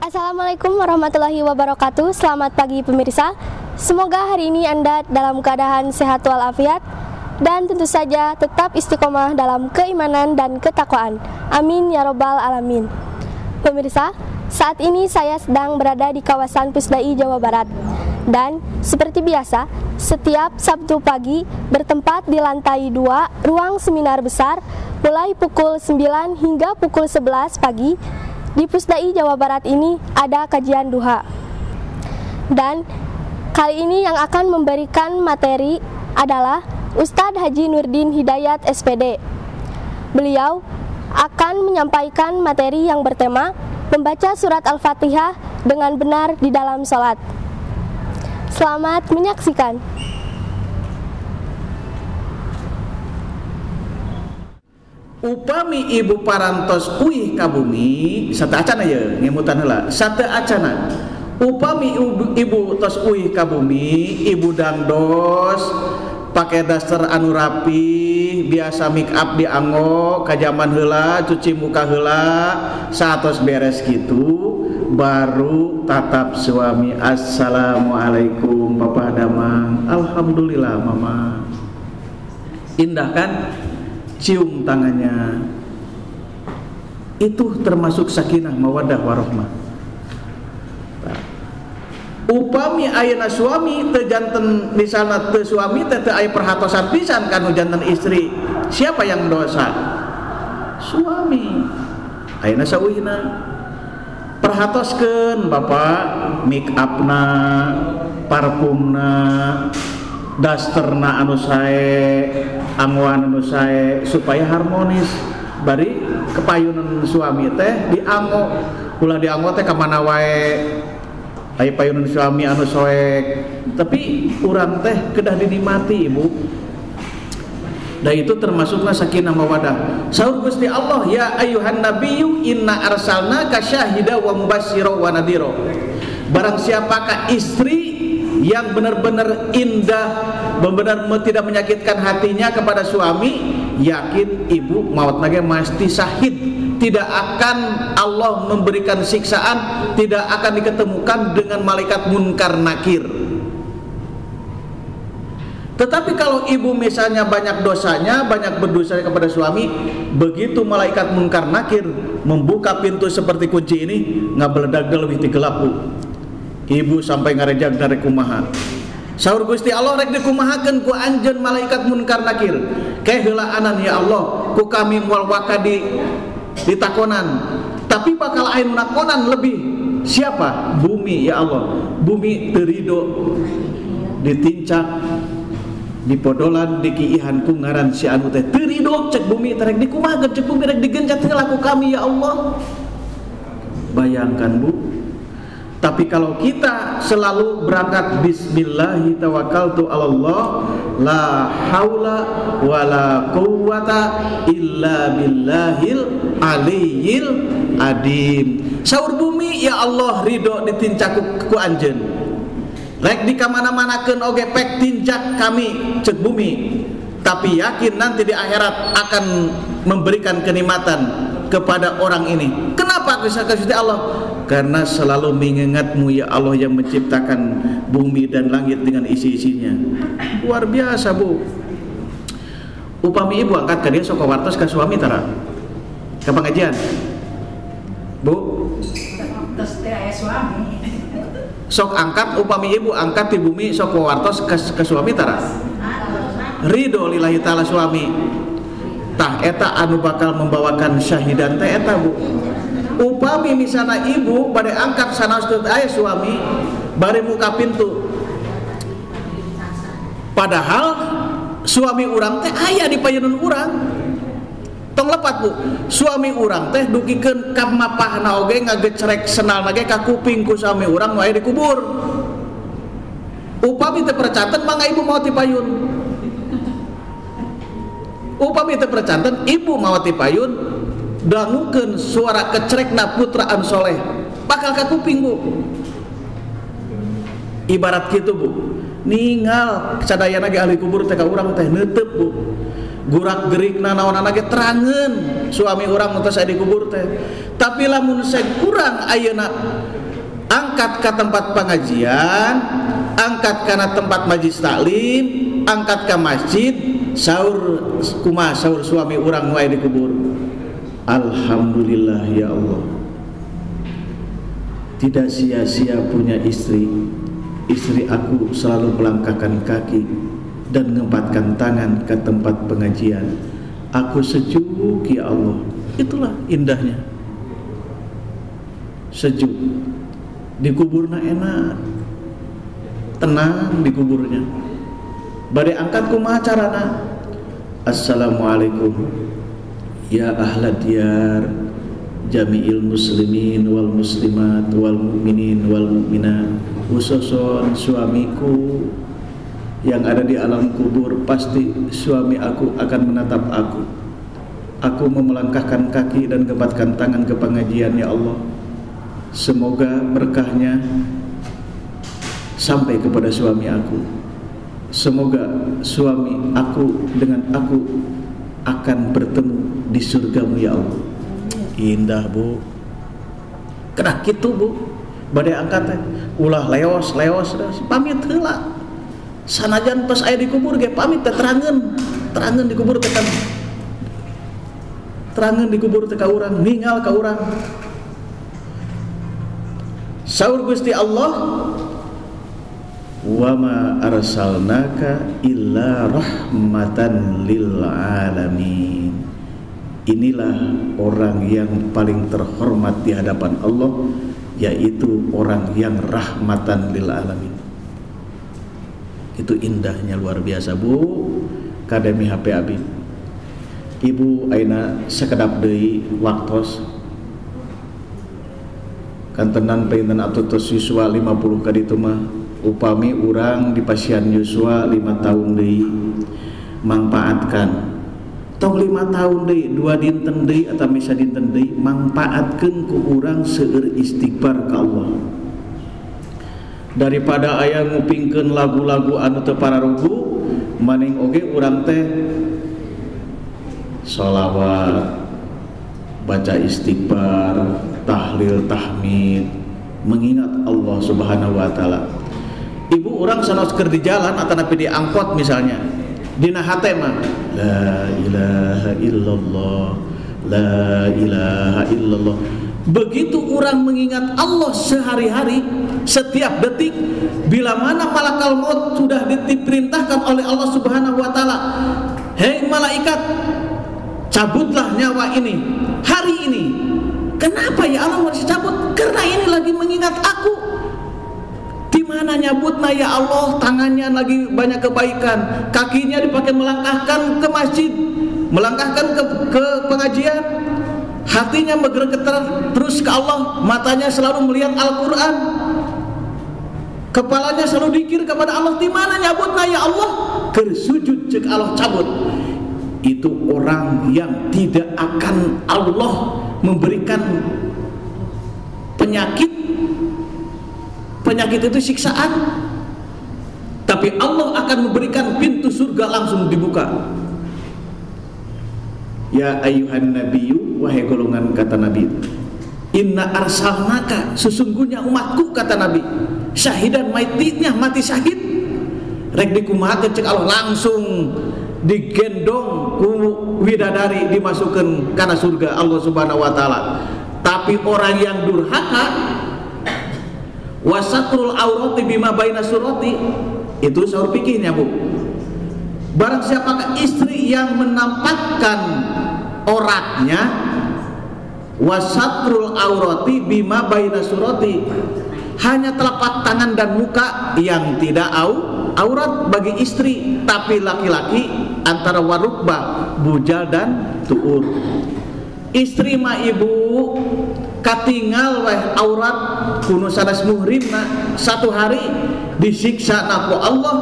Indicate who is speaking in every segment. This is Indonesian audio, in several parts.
Speaker 1: Assalamualaikum warahmatullahi wabarakatuh. Selamat pagi pemirsa. Semoga hari ini Anda dalam keadaan sehat walafiat dan tentu saja tetap istiqomah dalam keimanan dan ketakwaan. Amin ya robbal alamin. Pemirsa, saat ini saya sedang berada di kawasan Pusdai, Jawa Barat. Dan seperti biasa, setiap Sabtu pagi bertempat di lantai 2 ruang seminar besar mulai pukul 9 hingga pukul 11 pagi. Di Pusdai, Jawa Barat ini ada kajian duha. Dan kali ini yang akan memberikan materi adalah Ustadz Haji Nurdin Hidayat SPD. Beliau akan menyampaikan materi yang bertema membaca surat Al-Fatihah dengan benar di dalam sholat. Selamat menyaksikan.
Speaker 2: Upami ibu parantos uih ka bumi sate acana ya ngemutan heula sate acana upami ibu tos uih ka bumi ibu dangdos pakai daster anu rapi biasa make up dianggo ka zaman heula cuci muka heula saatos beres gitu baru tatap suami assalamualaikum papa damang alhamdulillah mama indah kan cium tangannya itu termasuk sakinah mawaddah warahmah. Upami ayeuna suami teu janten misalna teu suami teh teu aya perhatosan pisan kanu janten istri, siapa yang dosa? Suami. Ayeuna sauhina perhatoskeun bapak make upna, parfumna, dasterna anu sae, anggoan anu sae supaya harmonis. Bari kepayunan suami teh dianggo, ulah dianggo teh ka mana wae. Aya payunan suami anu soek, tapi urang teh kedah dinikmati ibu. Dan itu termasuklah sakinah mawadah. Saur Gusti Allah, ya ayyuhan nabiyyu inna arsalnaka syahida wa mubasyira wa nadhira. Barang siapakah istri yang benar-benar indah, benar-benar tidak menyakitkan hatinya kepada suami, yakin ibu maut nage mesti syahid, tidak akan Allah memberikan siksaan, tidak akan diketemukan dengan malaikat munkar nakir. Tetapi kalau ibu misalnya banyak dosanya, banyak berdosa kepada suami, begitu malaikat munkar nakir membuka pintu seperti kunci ini, ngabeledag leuwih ti gelap bu. Ibu sampai ngarejag dari kumaha. Saur Gusti Allah rek dikumahakeun ku anjeun malaikat munkar nakir. Keheulaanan ya Allah, ku kami moal waka ditakonan. Tapi bakal aya nakonan lebih siapa? Bumi ya Allah. Bumi teu ridho ditincak, dipodolan, dikiihan ku ngaran si anu teh teu ridho cek bumi teh rek dikumahakeun cek bumi rek digenjat heula ku kami ya Allah. Bayangkan bu. Tapi kalau kita selalu berangkat bismillahi tawakkaltu 'alallah la haula wala quwwata illa billahil aliyyil adim. Saur bumi ya Allah ridho ditincak ku anjeun. Rek di kamana-manakeun oge pek tincak kami cek bumi. Tapi yakin nanti di akhirat akan memberikan kenikmatan kepada orang ini. Kenapa Gusti Allah? Karena selalu mengingatmu ya Allah yang menciptakan bumi dan langit dengan isi-isinya. Luar biasa bu. Upami ibu angkat ke dia sok wartos ke suami tara ke pengajian bu sok angkat upami ibu angkat di bumi sok wartos ke suami tara ridho lillahi ta'ala suami tah eta anu bakal membawakan syahidan teh eta bu. Upami misalnya ibu bade angkat sanaos teu aya suami bari muka pintu padahal suami urang teh aya di payeunan urang tong lepat bu suami urang teh dugikeun ka mapahna oge ngagecrek senalna ge ka kuping ku suami urang nu aya di kubur. Upami teu percanten mangga ibu mau ti payun, upami teu percanten ibu mau ti payun dangukeun suara kecrekna putra an soleh bakal ka kuping bu. Ibarat kitu bu, ningal sadayana ge ahli kubur teh ka urang teh neuteup bu. gurak gerikna naon-naon ge terangeun suami urang mun tos aya dikubur teh. Tapi lamun kurang ayeuna angkat ke tempat pengajian, angkat kana tempat majlis taklim, angkat ke masjid, saur kumaha saur suami urang nu aya dikubur. Alhamdulillah ya Allah, tidak sia-sia punya istri. Istri aku selalu melangkahkan kaki dan mengempatkan tangan ke tempat pengajian. Aku sejuk ya Allah. Itulah indahnya, sejuk. Dikuburna enak, tenang dikuburnya. Bade angkat kumaha carana? Assalamualaikum ya ahlad diyar jami'il muslimin wal muslimat wal mu'minin wal mu'minat, khususon suamiku yang ada di alam kubur. Pasti suami aku akan menatap aku. Aku melangkahkan kaki dan gempatkan tangan ke pengajian ya Allah. Semoga berkahnya sampai kepada suami aku. Semoga suami aku dengan aku akan bertemu di surgamu ya Allah. Indah bu, kena gitu bu. Badai angkat teh ulah leos pamit heula. Sanajan pas aya dikubur ge pamit teh terangeun dikubur teh kan. Terangeun dikubur teh ka urang, ninggal ka urang. Saur Gusti Allah, wa ma arsalnaka illa rahmatan lil alamin. Inilah orang yang paling terhormat di hadapan Allah, yaitu orang yang rahmatan lil alamin. Itu indahnya luar biasa bu. Kademi HP abi ibu aina sakedap deui waktos kantenan peinten atutus Yuswa 50 ka ditu mah upami urang di pasien Yuswa 5 tahun deui mangpaatkan tong 5 tahun deui 2 dinten deui atawa misa dinten deui mangpaatkeun ku urang seueur istighfar ka Allah daripada aya ngupingkeun lagu-lagu anu teu pararugu. Maning oge urang teh sholawat, baca istighfar, tahlil, tahmid, mengingat Allah Subhanahu wa taala. Ibu orang sanos keur di jalan atau napi di angkot misalnya, dina hate mah la ilaha illallah, la ilaha illallah. Begitu orang mengingat Allah sehari-hari, setiap detik, bila mana malakal maut sudah diperintahkan oleh Allah Subhanahu wa taala, hei malaikat, cabutlah nyawa ini hari ini. Kenapa ya Allah harus cabut? Karena ini lagi mengingat aku. Di mana nyabutna ya Allah? Tangannya lagi banyak kebaikan, kakinya dipakai melangkahkan ke masjid, melangkahkan ke pengajian, hatinya bergetar terus ke Allah, matanya selalu melihat Al-Quran, kepalanya selalu dikir kepada Allah. Di mana nyabutna ya Allah? Kersujud cek Allah cabut. Itu orang yang tidak akan Allah memberikan penyakit itu siksaan, tapi Allah akan memberikan pintu surga langsung dibuka. Ya ayyuhan nabiyyu, wahai golongan kata Nabi, inna arsalnaka, sesungguhnya umatku kata Nabi, syahidan mati syahid, rek dikumaha cek Allah langsung digendong ku widadari dimasukkan kana surga Allah Subhanahu wa taala. Tapi orang yang durhaka, wasatrul aurati bima baina surati, itu saur pikirnya bu. Barang siapakah istri yang menampakkan auratnya, wasatrul aurati bima baina surati, hanya telapak tangan dan muka yang tidak aurat bagi istri, tapi laki-laki antara warukba, bujal dan tuur. Istri mah ibu katingal weh aurat kuno sanes muhrimna, satu hari disiksa naku Allah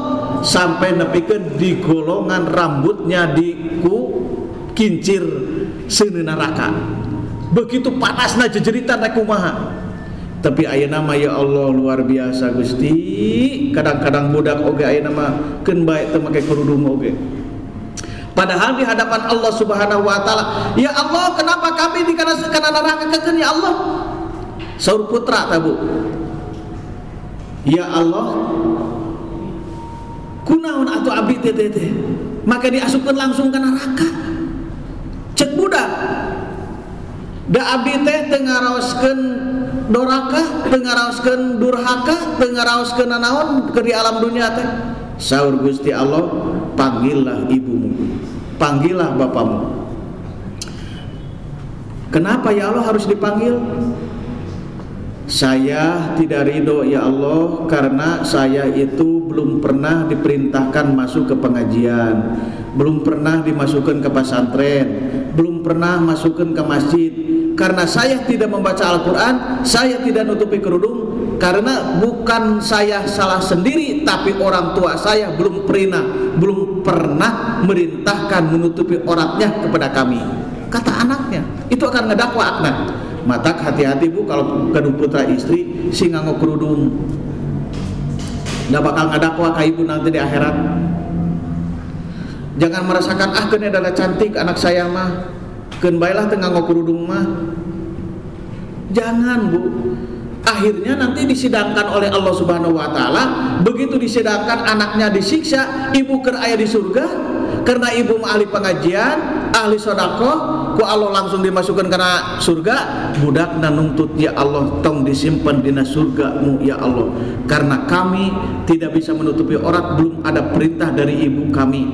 Speaker 2: sampai nepikeun di golongan rambutnya diku kincir seuneu neraka. Begitu panasna jejeritan rek kumaha. Tapi ayeuna mah ya Allah luar biasa Gusti. Kadang-kadang budak oge ayeuna mah keun bae teu make kerudung oge. Padahal di hadapan Allah Subhanahu wa taala, ya Allah, kenapa kami kana neraka kekeun ya Allah? Saur putra tabu. Ya Allah, kunaon atuh abdi teh? Maka diasupkeun langsung ke neraka. Cek budak. Da abdi teh teu ngaraoskeun doraka, teu ngaraoskeun durhaka, teu ngaraoskeun nanaon ke di alam dunia teh. Saur Gusti Allah, panggillah ibumu, panggillah bapamu. Kenapa ya Allah harus dipanggil? Saya tidak ridho ya Allah karena saya itu belum pernah diperintahkan masuk ke pengajian, belum pernah dimasukkan ke pesantren, belum pernah masukkan ke masjid. Karena saya tidak membaca Al-Quran, saya tidak nutupi kerudung. Karena bukan saya salah sendiri, tapi orang tua saya belum pernah merintahkan menutupi auratnya kepada kami. Kata anaknya, itu akan ngedakwa anak. Matak hati-hati bu, kalau kedua putra istri si nganggo kerudung, nggak bakal ngedakwa ka ibu nanti di akhirat. Jangan merasakan kena adalah cantik anak saya mah, keun baelah teu nganggo kerudung mah. Jangan bu. Akhirnya nanti disidangkan oleh Allah Subhanahu wa taala. Begitu disidangkan anaknya disiksa, ibu keur aya di surga karena ibu ahli pengajian, ahli sedekah, ku Allah langsung dimasukkan karena surga. Budak nanungtut, ya Allah, tong disimpan dina surgamu ya Allah, karena kami tidak bisa menutupi aurat, belum ada perintah dari ibu kami,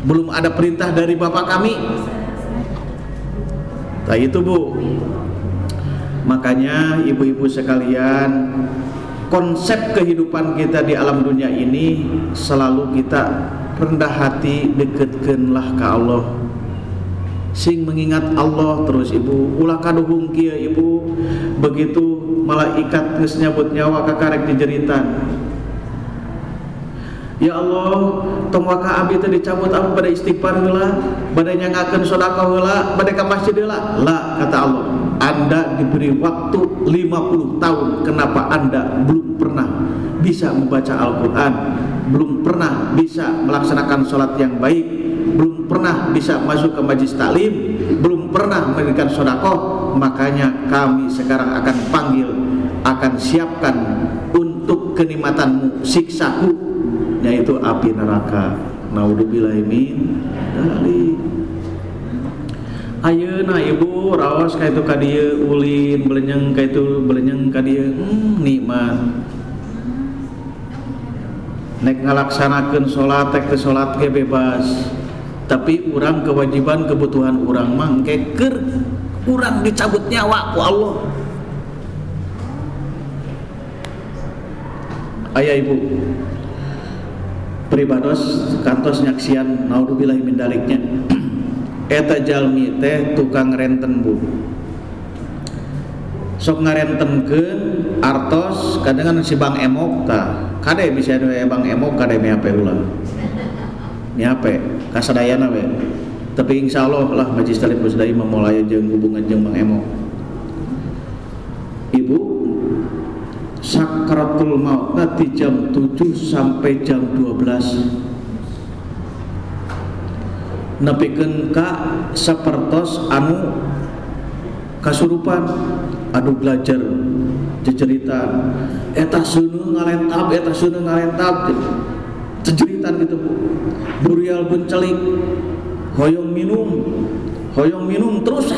Speaker 2: belum ada perintah dari bapak kami. Nah itu bu. Makanya ibu-ibu sekalian, konsep kehidupan kita di alam dunia ini selalu kita rendah hati, deketkeunlah ka Allah, sing mengingat Allah terus ibu. Ulah kaduhung kieu ibu, begitu malaikat geus nyabut nyawa kakarek dijeritan, ya Allah, tong waka abdi teh dicabut apa pada istighfar heula, bade nyangakeun sedekah heula, bade ka masjid heula. La, kata Allah, Anda diberi waktu 50 tahun. Kenapa Anda belum pernah bisa membaca Al-Quran, belum pernah bisa melaksanakan sholat yang baik, belum pernah bisa masuk ke majelis taklim, belum pernah memberikan sedekah? Makanya kami sekarang akan panggil, akan siapkan untuk kenikmatanmu siksaku, yaitu api neraka. Naudzubillahi min dzalik. Ayeuna ibu raos ka itu ka dieu ulin belenyeng ka itu belenyeng ka dieu, nikmat. Nek ngalaksanakeun salat tek teh salat ge bebas, tapi urang kewajiban kebutuhan urang mah engke keur urang dicabut nyawa ku Allah. Aya ibu pribados kantos nyaksian naudzubillahi min daliknya. Eta jalmi teh tukang renten bu, sok ngarentenkeun artos kadangan si Bang Emok tah kade bisa Bang Emok kade meape ulah meape kasadayana we, tapi insyaallah lah majelis taklim Pusdai memulai jeung hubungan jeung Bang Emok. Ibu sakaratul maut nanti jam 7 sampai jam 12 nepikeun ka sapertos anu kasurupan, adu belajar jecerita eta seuneu ngalentab, eta seuneu ngalentab jejeritan gitu bu. Burial bencelik hoyong minum terus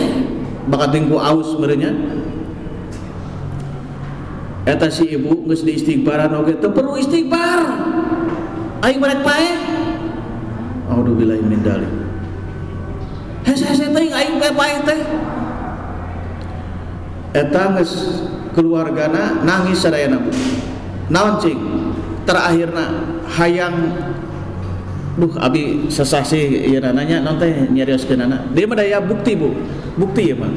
Speaker 2: bakat tingku aus merenya. Eta si ibu geus diistighfaran oge teu perlu istighfar, aing barek pae. A'udzubillahi min dzalik. Hese teh aing pae teh. Eta geus keluargana nangis sadayana bu. Naon cing? Terakhirna hayang duh abi sesasi ieu nanya naon teh nyarioskeunana. Dia mah daya bukti bu. Bukti ya mah.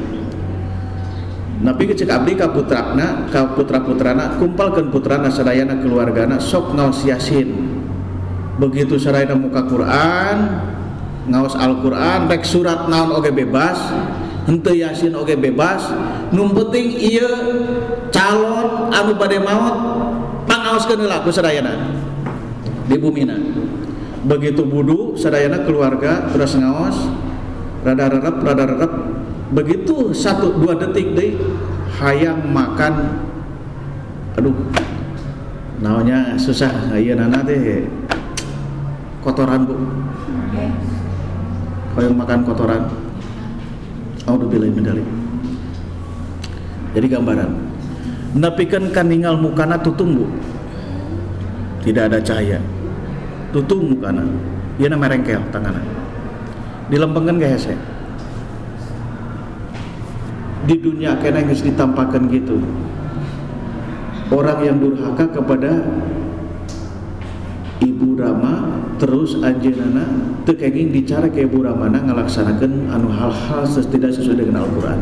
Speaker 2: Napi cek abdi ka putrana, ka putra-putrana kumpalkeun putrana sadayana keluargana sok ngaos Yasin. Begitu sadayana muka Quran, ngaos Al-Quran, rek surat naon oge bebas, henteu Yasin oge bebas, nu penting ieu calon anu bade maot pangaoskeun heula ku sadayana di bumina. begitu budu sadayana keluarga terus ngaos rada rerep begitu 1-2 detik deh hayang makan, aduh naonnya susah ayeuna teh kotoran Bu, hayang makan kotoran. Auzubillahi min dzalik. Jadi gambaran nepikeun kan ninggal mukana tutung Bu, tidak ada cahaya, tutung mukana, ieu na merengkel tangana, dilempengkeun ge hese. Di dunia kena geus ditampakeun gitu. Orang yang durhaka kepada Ibu Rama terus anjeunana teu kenging dicara ke Ibu Ramana ngalaksanakeun anu hal-hal tidak sesuai dengan Al-Qur'an.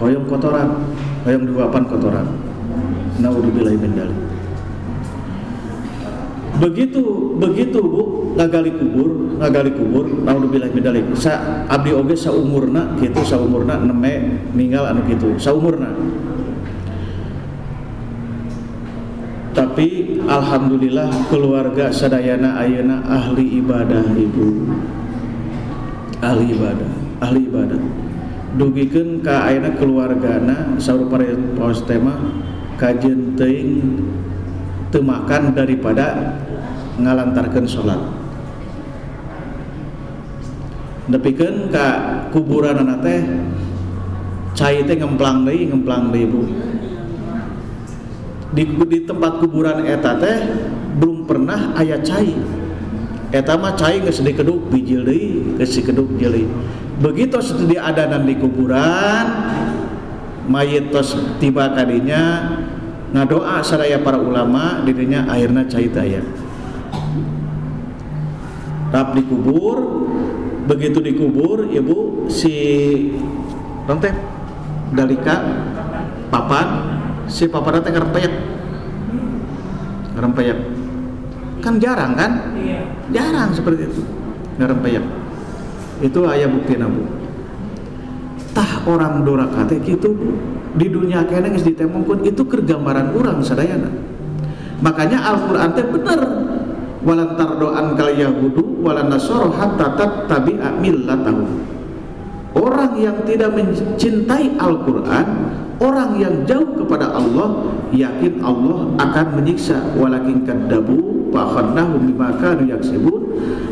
Speaker 2: Hoyong kotoran, hoyong duapan kotoran. Naudzubillahi min dzalik. Begitu Bu, ngagali kubur, naudzubillahi min dzalik. Sa abdi oge saumurna kitu, saumurna neme ninggal anu kitu, saumurna. Tapi alhamdulillah keluarga sadayana ayeuna ahli ibadah Ibu. Ahli ibadah. Dugikeun ka ayeuna keluargana sarupaos tema kajeun teuing teu makan daripada ngalantarkeun salat. Nepikeun ka kuburanana teh cai teh ngemplang deui Bu. Di tempat kuburan eta teh belum pernah aya cai. Eta mah cai geus dikeduk bijil deui, geus dikeduk jeuli. Begitu studi adanan di kuburan, mayit tos tiba kadinya ngadoa saraya para ulama dirinya akhirna cai teh aya. Tap dikubur, begitu dikubur Ibu si teh dalika papan si papan teh ngarempeyek kan jarang kan? Jarang seperti itu ngarempeyek. Itu aya buktina Bu. Tah orang durhaka teh kitu Bu. Di dunia kene geus ditemongkeun itu keur gambaran urang sadayana. Makanya Al-Qur'an teh bener. Walan tardo'an kal yahudu walan nasara hatta tattabi'a millatahum. Orang yang tidak mencintai Al-Qur'an, orang yang jauh kepada Allah, yakin Allah akan menyiksa. Walakin kadzabu fa akhadnahum bima kanu yaksibun.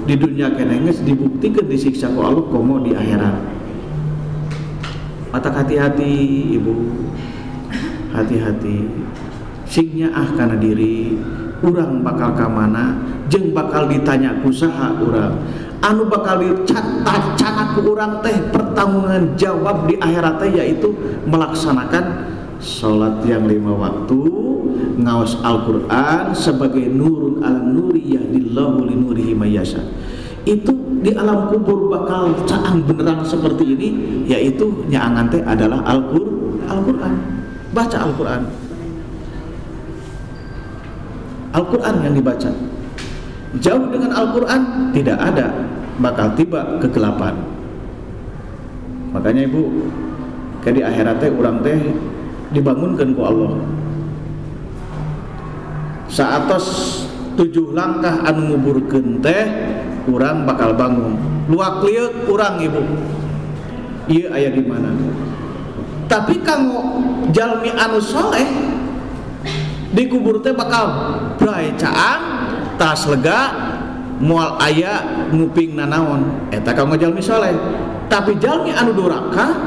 Speaker 2: Di dunia kene geus dibuktikan disiksa ku Allah komo di akhirat. Mata hati-hati Ibu. Hati-hati. Sing nyaah kana diri, urang bakal ka mana, jeung bakal ditanya ku saha urang. Anu bakal dicatat ku urang teh pertanggungan jawab di akhirat teh yaitu melaksanakan salat yang 5 waktu, ngaos Al-Qur'an sebagai nurun ala nuri yahdillahu li nurihi mayasha. Itu di alam kubur bakal caang beneran seperti ini, yaitu nyaangan teh adalah Al-Qur'an. Baca Al-Qur'an. Al-Qur'an yang dibaca. Jauh dengan Al-Qur'an tidak ada, bakal tiba kegelapan. Makanya Ibu, ke di akhirat teh urang teh dibangunkan ku Allah. Saatos 7 langkah anu nguburkeun teh urang bakal bangun. Luak liuk urang Ibu. Ieu aya di mana? Tapi kanggo jalmi anu soleh dikubur teh bakal bray caang, tas lega, moal aya nguping nanaon. Eta kanggo jalmi soleh. Tapi jalmi anu durhaka,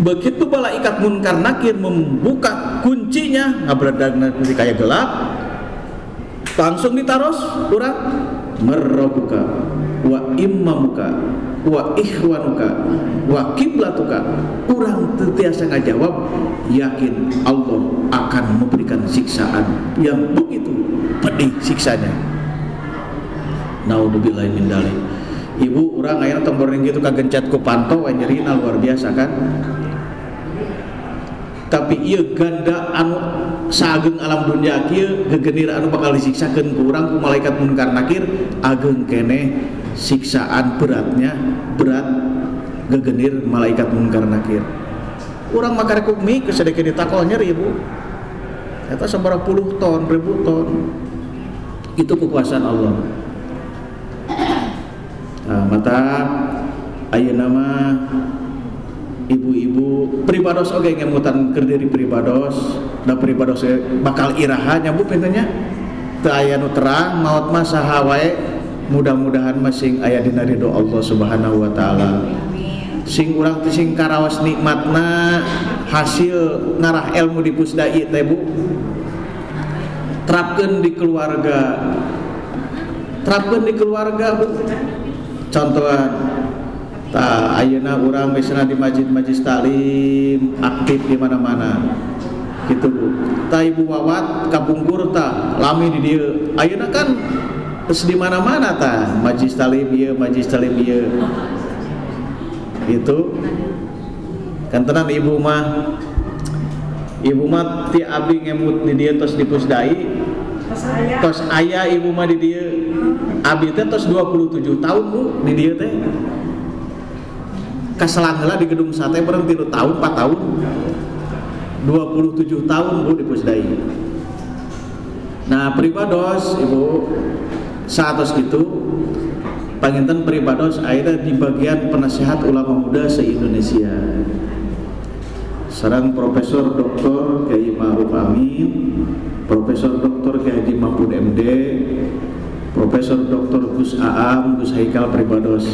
Speaker 2: begitu malaikat munkar nakir membuka kuncinya, ngabledagna di kaya gelap, langsung ditaros urang merrobuka wa immamuka wa ikhwanuka wa kiblatuka. Urang tetiasa ngajawab yakin Allah akan memberikan siksaan yang begitu pedih siksanya. Naudzubillahi min dzalik. Ibu urang aya tomboring gitu kagencet ku pantau nyerina luar biasa kan. Tapi ieu ganda anu saageng alam dunia kieu gegenir anu bakal disiksakeun ku urang ku malaikat munkar nakir ageng keneh siksaan beratnya berat gegenir malaikat munkar nakir. Urang makarek mie kesedeke ditakol nyeri Ibu. Eta sabaraha puluh ton, ribu ton. Itu kekuasaan Allah. Nah, mata ayeuna mah ibu-ibu pribados oge ngemutan keur diri pribados, da pribados bakal iraha nyabu pentenya teu aya nu terang maot mah saha wae, mudah-mudahan masing aya dina ridho Allah Subhanahu wa taala. Sing urang teh sing karaos nikmatna hasil ngarah ilmu di Pusdai teh Bu, terapkeun di keluarga. Terapkeun di keluarga Bu. Contohan ta ayeuna urang misalna di majlis taklim aktif di mana-mana. Gitu Bu. Ta Ibu Wawat kabungkur ta lami di dieu. Ayeuna kan geus di mana-mana ta majlis taklim ieu, majlis taklim ieu. Itu kan tenan ibu mah ti abdi ngemut di dieu tos di Pusdai tos aya ibu mah di dieu abdi teh tos 27 tahun Bu di dieu teh kaselang heula di gedung sate bareng 3 tahun 4 tahun 27 tahun Bu di Pusdai. Nah pribados ibu saatos gitu panginten pribados ayeuna di bagian penasehat ulama muda se-Indonesia. Sareng Profesor Dr. Kiai Ma'ruf Amin, Profesor Dr. Kiai Haji Mahfud MD, Profesor Dr. Gus Aam, Gus Haikal pribados.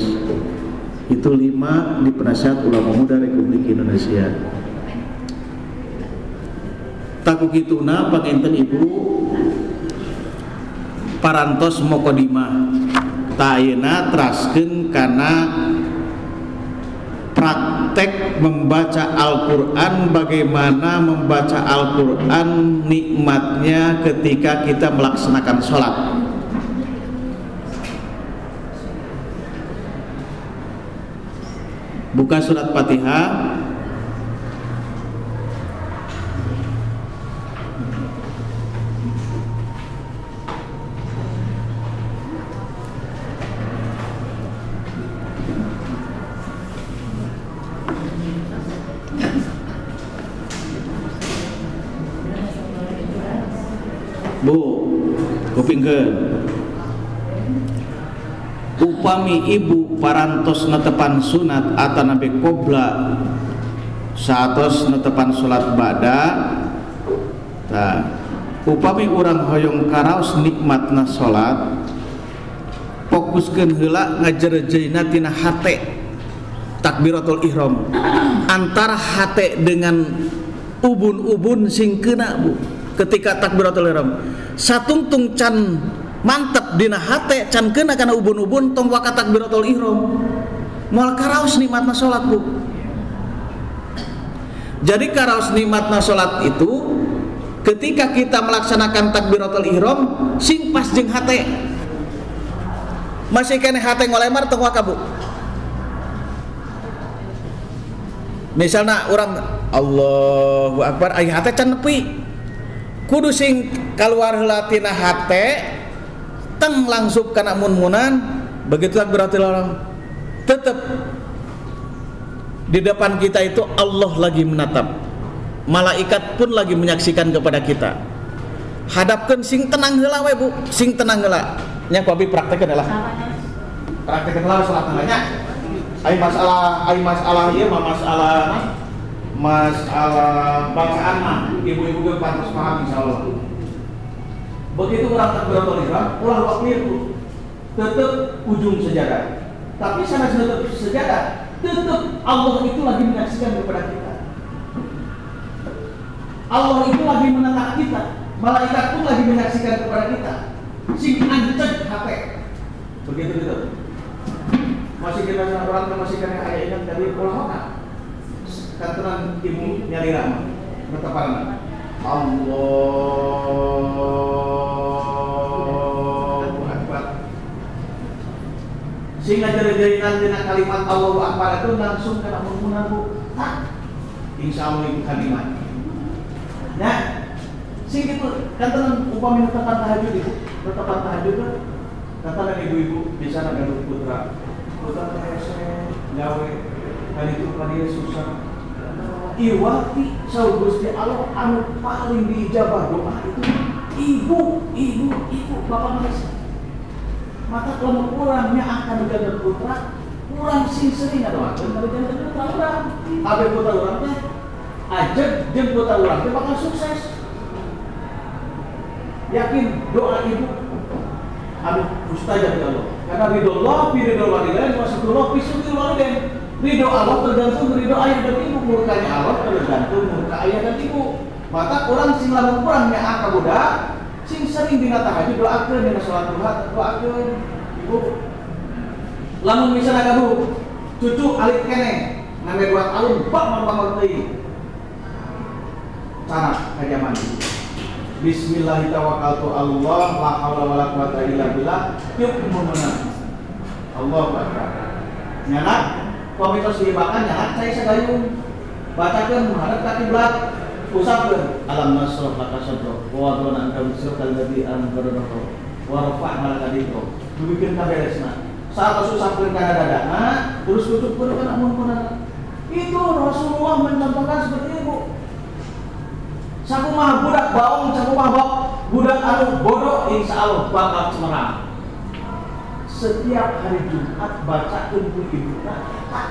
Speaker 2: Itu 5 di penasehat ulama muda Republik Indonesia. Taku kituna panginten Ibu parantos mokodimah ayeuna teraskeun kana praktek membaca Al-Qur'an, bagaimana membaca Al-Qur'an nikmatnya ketika kita melaksanakan sholat. Buka surat Fatihah. Bu, kupingkeun. Upami ibu parantos netepan sunat atanabe qobla saatos netepan salat ba'da. Tah, upami urang hoyong karaos nikmatna salat, fokuskeun heula ngajerejeuna tina hate takbiratul ihram. Antara hate dengan ubun-ubun sing keuna Bu. Ketika takbiratul ihram satungtung can mantep dina hate can keuna kana ubun-ubun tong waka takbiratul ihram moal karaos nikmatna salat Bu. Jadi karaos nikmatna salat itu ketika kita melaksanakan takbiratul ihram sing pas jeung hate. Masih kene hate ngolemar tong waka Bu. Misalna urang Allahu Akbar aya hate can nepi. Kudu sing kaluar heula tina hate teng langsung kana mun-munan begitu takbiratul ihram tetep di depan kita itu Allah lagi menatap, malaikat pun lagi menyaksikan kepada kita. Hadapkeun sing tenang heula we Bu, sing tenang heula nya ku abi praktekeun heula salat tengahnya. Ai masalah ieu mah masalah bacaan mah ibu-ibu ge pantas paham insyaallah. Begitu orang takbiratul ihram ulah waktu itu tetap ujung sejadah. Tapi sana tetap sejadah, tetap Allah itu lagi menyaksikan kepada kita. Allah itu lagi menatap kita, malaikat pun lagi menyaksikan kepada kita. Sing ancet hate. Begitu gitu. Masih kita orang masih kena ayat ingat dari ulama. Kantoran ibu nyari ramah berteparan Allahu Akbar sehingga jari-jarinan dengan kalimat Allahu Akbar itu langsung kena menggunakan Bu. Insya Allah itu kalimat ya sing itu kantoran upami netepan tahajud itu netepan tahajud itu kantoran ibu-ibu bisa ada putra hese gawe kali itu kali susah iwati saur Gusti Allah anu paling diijabah doa itu ibu, bapak Malaysia. Maka kalau orangnya akan menjaga putra, orang sing sering ada waktu kalau jaga putra orang, abe putra orangnya, aja jem putra orangnya bakal sukses. Yakin doa ibu, aduh mustajab ya Allah. Karena ridho Allah, ridho walidain, wasatullah, bisutil walidain. Ridho Allah tergantung ridho ayah dan ibu, murkanya Allah tergantung murka ayah dan ibu. Maka orang sing lamun kurang yang angka budak, sing sering dina tahajud doakeun dina salat duha doakeun ibu. Lamun misalnya kamu cucu alik keneh ngame 2 tahun bak mamang teuing. Cara kaja mandi. Bismillahirrahmanirrahim. La haula wala quwata illa billah. Yuk meunang. Allahu akbar. Nyanak komitos dibakan nyanak saya sagayung. Bacakeun menghadap ka kiblat. Usapkeun alam nasrah laka sadra wa wadana anka wisraka alladzi anqadha wa rafa'na laka dhikra. Dibikeun ka beresna. Saat usapkeun kana dadana, terus tutupkeun kana mun-munana. Itu Rasulullah mencontohkan seperti itu. Sakumaha budak baong, sakumaha budak anu bodoh insyaallah bakal cemerlang. Setiap hari Jumat bacakeun ku ibuna eta.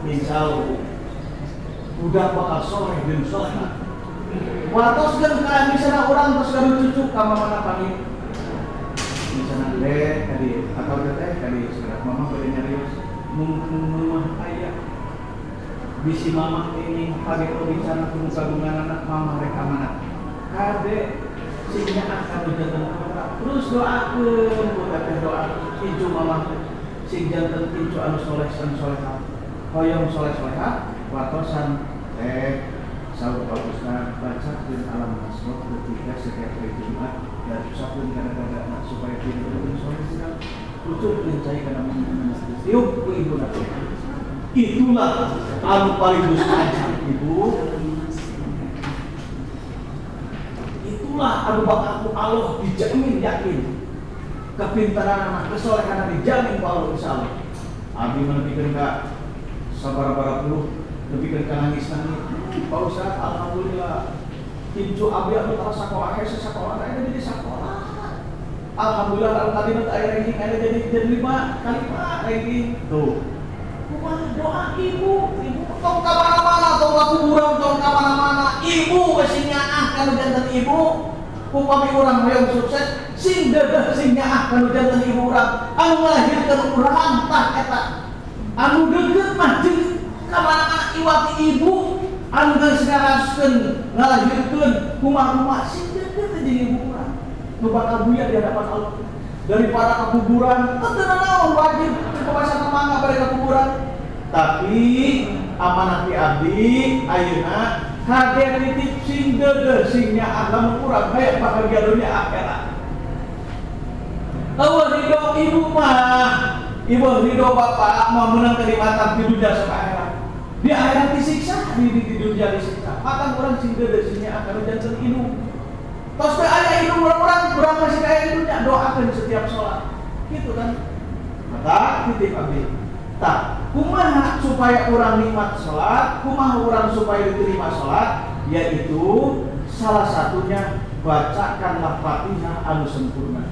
Speaker 2: Insyaallah budak bakal soleh dan soleh. Watos kan kalau misalnya orang terus kalau cucu kamu mana panggil, misalnya tadi atau tadi sekarang mama boleh nyarius mungkin ayah bisi mama ini pagi kalau bicara gabungan anak mama mereka mana kade sehingga akan menjadi terus doakan bukan doa tinju mama sing jantan tinju anu soleh dan solehah hoyong soleh solehah watosan sahur Pak Ustaz baca dan alam nasrah ketika setiap hari Jumat dan usapun kadang-kadang supaya tidak soleh tidak lucu mencari karena yuk ke ibu nanti itulah anu paling mustajab ibu, itulah anu bakal Allah dijamin yakin kepintaran anak kesolehan dijamin Allah insyaallah. Abi menepikeun ka sabaraha puluh lebih ke nangis. Pak Ustaz, alhamdulillah. Tinju abi anu tara sakola sekolah ada jadi sekolah. Alhamdulillah kalau tadi nanti air ranking ada jadi 5 kali 5 ranking. Tuh. Bukan doa ibu tong ka mana-mana, tong kuburan, tong ka mana-mana. Ibu wes sing nyaah kana janten ibu. Upami urang hoyong sukses, sing deudeuk sing nyaah kana janten ibu urang. Anu ngalahirkeun urang tah eta. Anu deukeut mah jeung kamana iwati ibu anu geus ngaraskeun ngalahirkeun kumaha sing deukeut jeung ibu urang nu bakal buya di hadapan Allah daripada ke kuburan teu naon wajib kebasan mangga bari ka kuburan tapi amanah ti abdi ayeuna kade titip sing deudeuk sing nyaah lamun urang hayang bahagia dunia akhirat. Eueuh ridho ibu mah ibu ridho bapak mau menang kenikmatan di dunia sampai akhirat. Di akhirat disiksa, di dunia disiksa. Maka orang sing deudeuk sing nyaah kana janten ibu. Tos teh aya ibu urang masih kaya dunia doakeun setiap salat. Gitu kan. Maka titip abdi. Tah, kumaha supaya orang nikmat salat, kumaha orang supaya diterima salat, yaitu salah satunya bacakanlah Fatihah anu sempurna.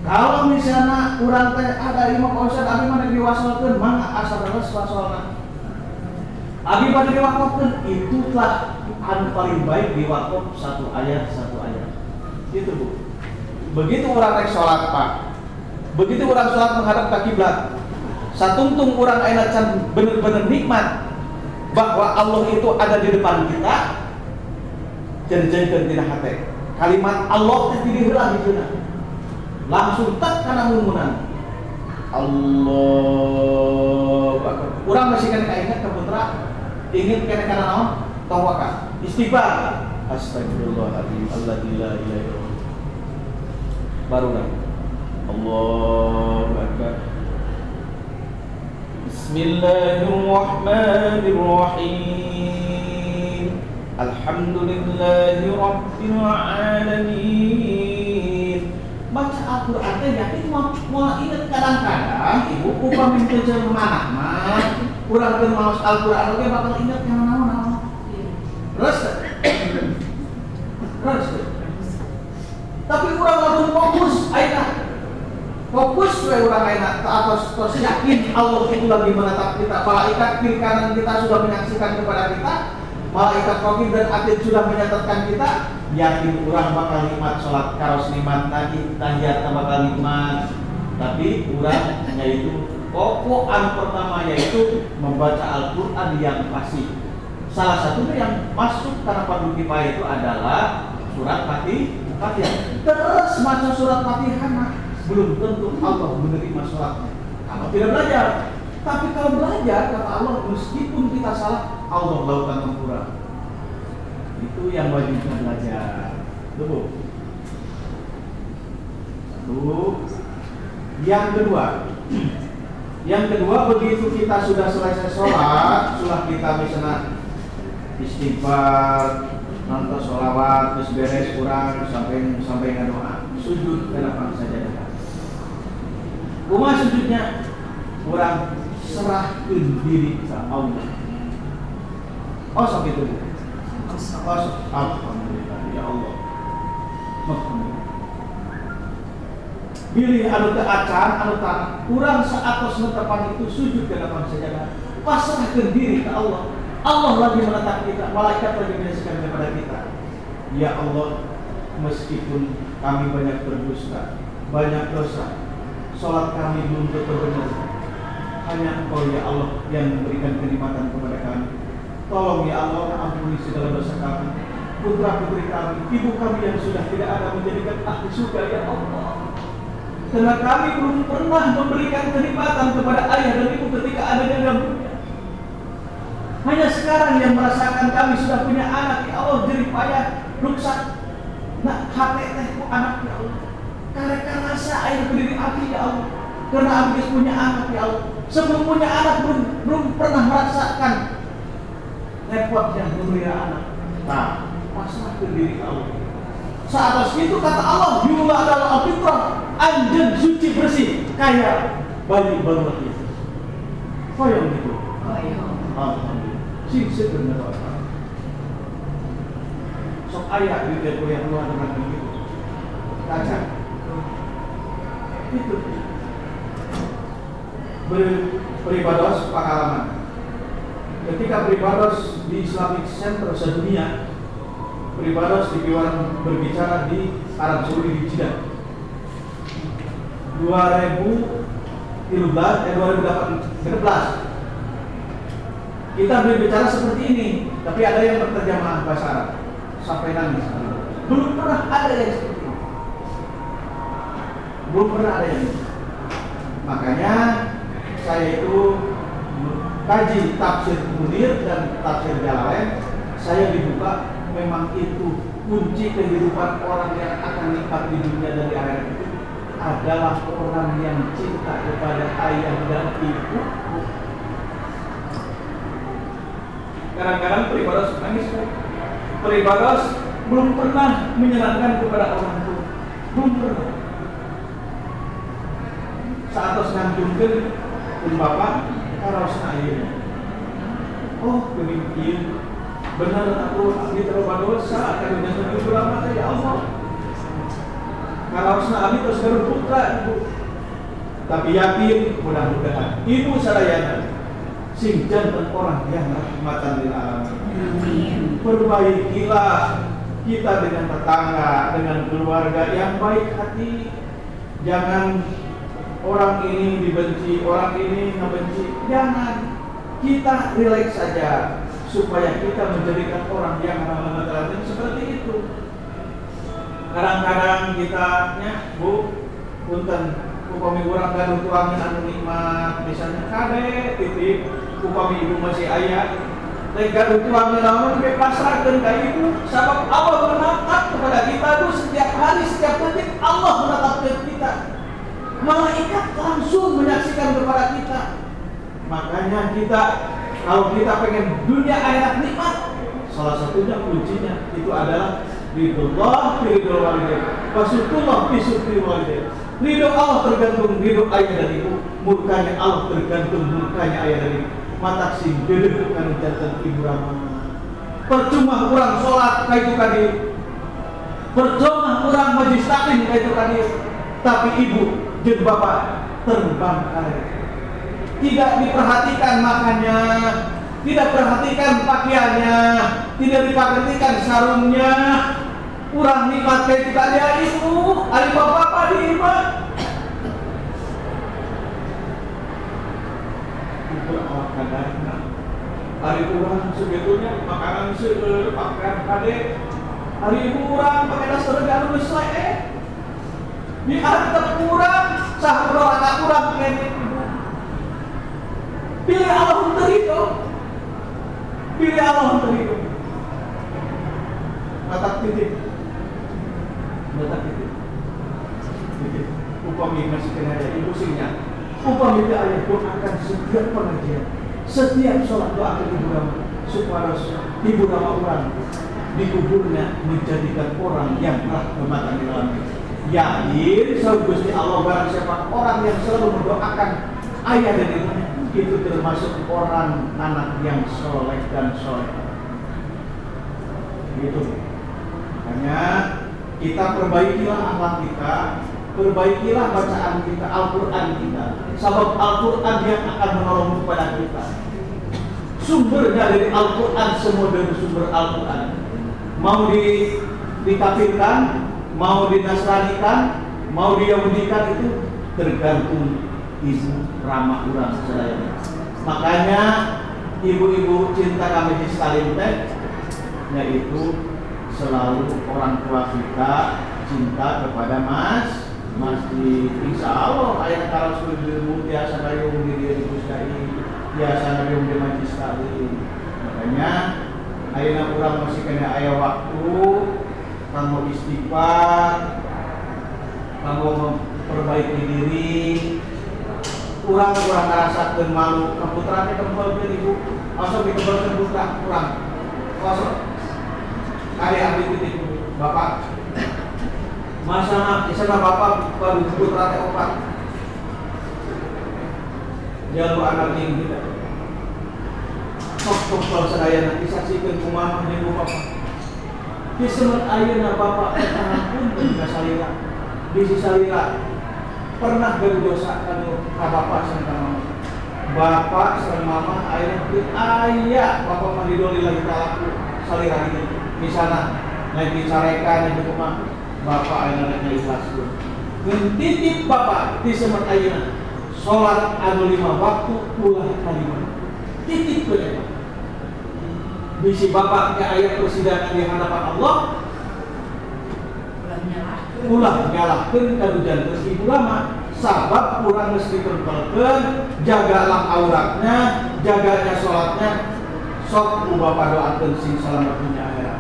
Speaker 2: Kalau misalnya urang teh ada imam Pak Ustaz abi mah diwasolkeun mangga asal leres wasolna. Abi pada diwakafkeun itu telah anu paling baik diwakaf satu ayat. Itu Bu. Begitu orang rek salat Pak. Begitu orang salat menghadap ke kiblat. Satungtung orang ayeuna can bener-bener nikmat bahwa Allah itu ada di depan kita. Janjeunkeun tina hate. Kalimat Allah teh diheula hijuna. Langsung tak kana mumunan Allah Akbar. Urang masih kan kaingat ke putra ingin kena kana naon tawakal istighfar astagfirullahaladzim alladzi la ilaha illallah baru dah Allahu Akbar. Bismillahirrahmanirrahim. Alhamdulillahi rabbil alamin. Baca Al-Quran teh yakin mau ingat kadang-kadang ibu upami teu jeung mana mah urang teu maos Al-Quran oge bakal ingat kana naon. Terus enak atau yakin Allah itu lagi menatap kita. Malaikat kiri kanan kita sudah menyaksikan kepada kita. Malaikat raqib dan atid sudah menyatatkan kita. Yakin kurang bakal nikmat sholat karos nikmat tadi tahiyat bakal nikmat. Tapi kurang yaitu pokok pertama yaitu membaca Al-Quran yang fasih. Salah satunya yang masuk karena fardu kifayah itu adalah surat Fatihah. Terus baca surat Fatihah belum tentu Allah menerima sholatnya kalau tidak belajar. Tapi kalau belajar, kata Allah, meskipun kita salah, Allah lautan tempurang. Itu yang wajib kita belajar. Tuh. Satu. Yang kedua, begitu kita sudah selesai sholat, setelah kita misalnya istighfar, nonton sholawat, terus beres kurang sampai doa, sujud kenapa saja. Rumah sujudnya kurang serahkan diri ke Allah. Oh sampai itu. Alhamdulillah ya Allah. Pilih anu teu acan, anu tak kurang saatos netepan itu sujud ke depan sajadah. Pasrahkan diri ke Allah. Allah lagi menatap kita, malaikat lagi menyaksikan kepada kita. Ya Allah, meskipun kami banyak berdusta, banyak dosa, sholat kami belum benar. Hanya Engkau ya Allah yang memberikan kenikmatan kepada kami. Tolong ya Allah ampuni segala dosa kami, putra putri kami, ibu kami yang sudah tidak ada menjadikan ahli surga ya Allah. Karena kami belum pernah memberikan kenikmatan kepada ayah dan ibu ketika ada di dalam dunia. Hanya sekarang yang merasakan kami sudah punya anak ya Allah jerih payah ruksak. Nak hati teh ku anak ya Allah. Karena rasa air berdiri api ya Allah. Karena habis punya anak ya Allah. Sebelum punya anak belum pernah merasakan repotnya memelihara anak. Nah, pasrah ke diri Allah. Saat itu kata Allah, jumlah adalah al-fitrah, anjen suci bersih, kayak bayi baru lahir. Koyong gitu. Alhamdulillah. Sing sebenarnya. Sok ayat di yang luar dengan begitu. Kaca. Itu. Beribadah pengalaman. Ketika beribadah di Islamic Center sedunia, beribadah di Piwan berbicara di Arab Saudi di Jeddah 2013 kita berbicara seperti ini, tapi ada yang berterjemah bahasa Arab sampai nangis. Belum pernah ada yang seperti ini. Belum pernah ada yang ini. Makanya saya itu kaji tafsir Munir dan tafsir Jalalain, saya dibuka memang itu kunci kehidupan orang yang akan nikmat di dunia dan di akhirat itu adalah orang yang cinta kepada ayah dan ibu. Kadang-kadang peribados nangis, peribados belum pernah menyenangkan kepada orang tua, belum pernah. Saat tos nganjungkeun pun bapak karaos ayah. Oh demikian. Benar aku abdi terlalu dosa akan menjadi ulama ya Allah. Kalau abdi terus berputra ibu. Tapi yakin mudah-mudahan ibu sarayana sing janten orang yang rahmatan lil alamin. Perbaikilah kita dengan tetangga, dengan keluarga yang baik hati. Jangan orang ini dibenci, orang ini membenci. Jangan. Kita rileks saja supaya kita menjadikan orang yang ramah seperti itu. Kadang-kadang kita Bu, punten upami urang gaduh tuangin anu nikmat, misalnya kade titip upami ibu masih ayah, teh gaduh tuangin namun ge pasrahkeun ka ibu, sabab Allah menatap kepada kita tuh setiap hari, setiap detik Allah menatap kita. Malaikat langsung menyaksikan kepada kita. Makanya kita kalau kita pengen dunia akhirat nikmat, salah satunya kuncinya itu adalah ridullah fi ridul walidain, wasutullah fi sutril walidain. Ridho Allah tergantung ridho ayah dan ibu, murkanya Allah tergantung murkanya ayah dan ibu. Mata sing dedeg kanu janten ibu ramah. Percuma kurang sholat kaitu ka dieu. Percuma kurang majlis taklim kaitu ka dieu. Tapi ibu jeung bapak terbang kali. Tidak diperhatikan makannya, tidak perhatikan pakaiannya, tidak diperhatikan sarungnya. Urang nikmat kayak kita dia ibu, ari bapak di imah. Itu awak kadarna. Ari urang sebetulnya makanan seueur pakaian kade. Ari ibu urang pakai dasar garu selek. Di antep urang saha anak urang kene ibu. Pilih Allah untuk itu. Pilih Allah untuk itu. Mata titik. Upami masih kena ada ibu singnya. Upami itu ayah pun akan setiap pengajian, setiap sholat doa ke ibu nama supaya ibu nama orang di kuburnya menjadikan orang yang telah kematian di dalam. Yakin selalu Gusti Allah barang siapa orang yang selalu mendoakan ayah dan ibunya itu termasuk orang anak yang soleh dan soleh. Gitu. Makanya kita perbaikilah akhlak kita, perbaikilah bacaan kita, Al-Quran kita. Sebab Al-Quran yang akan menolong kepada kita. Sumbernya dari Al-Quran, semua dari sumber Al-Quran. Mau dikafirkan, mau dinasranikan, mau diyahudikan itu tergantung ibu ramah urang sedaya. Makanya ibu-ibu cinta kami sekalian teh, yaitu selalu orang tua kita cinta kepada masjid. Insya Allah ayat kalau sudah biasa dayung di dia dikusai, biasa dayung di majlis sekali. Makanya ayat kurang masih kena ayat waktu, kamu istighfar, kamu memperbaiki diri. Kurang ngerasakeun malu, keputrane kempelkeun ibu, asal dikempelkeun putra kurang. Kosong. Kali ambil titik bapak. Masa sana bapak baru putra teh opat. Jalur anak ini kita. Kok sadaya nanti saksikeun kumaha jeung bapak. Di semet ayeuna bapak pun teu salira. Bisi salira. Pernah berdosa kanu ka bapak sareng ka mama. Bapak sareng mama ayah bapak mah didoli lagi talaku salira ini. Misalna naik dicarekan di rumah bapak ayeuna rek ikhlaskeun. Ngeun bapak di semet ayeuna salat anu 5 waktu ulah kalima. Titipkeun eta. Bisi bapak ke aya persidangan di hadapan Allah. Ulah nyalahkeun kadujanteun ibu lama sabab urang geus ditempelkeun jagalah auratnya, jaganya salatnya sok ku bapak doakeun sing salamet dunya akhirat.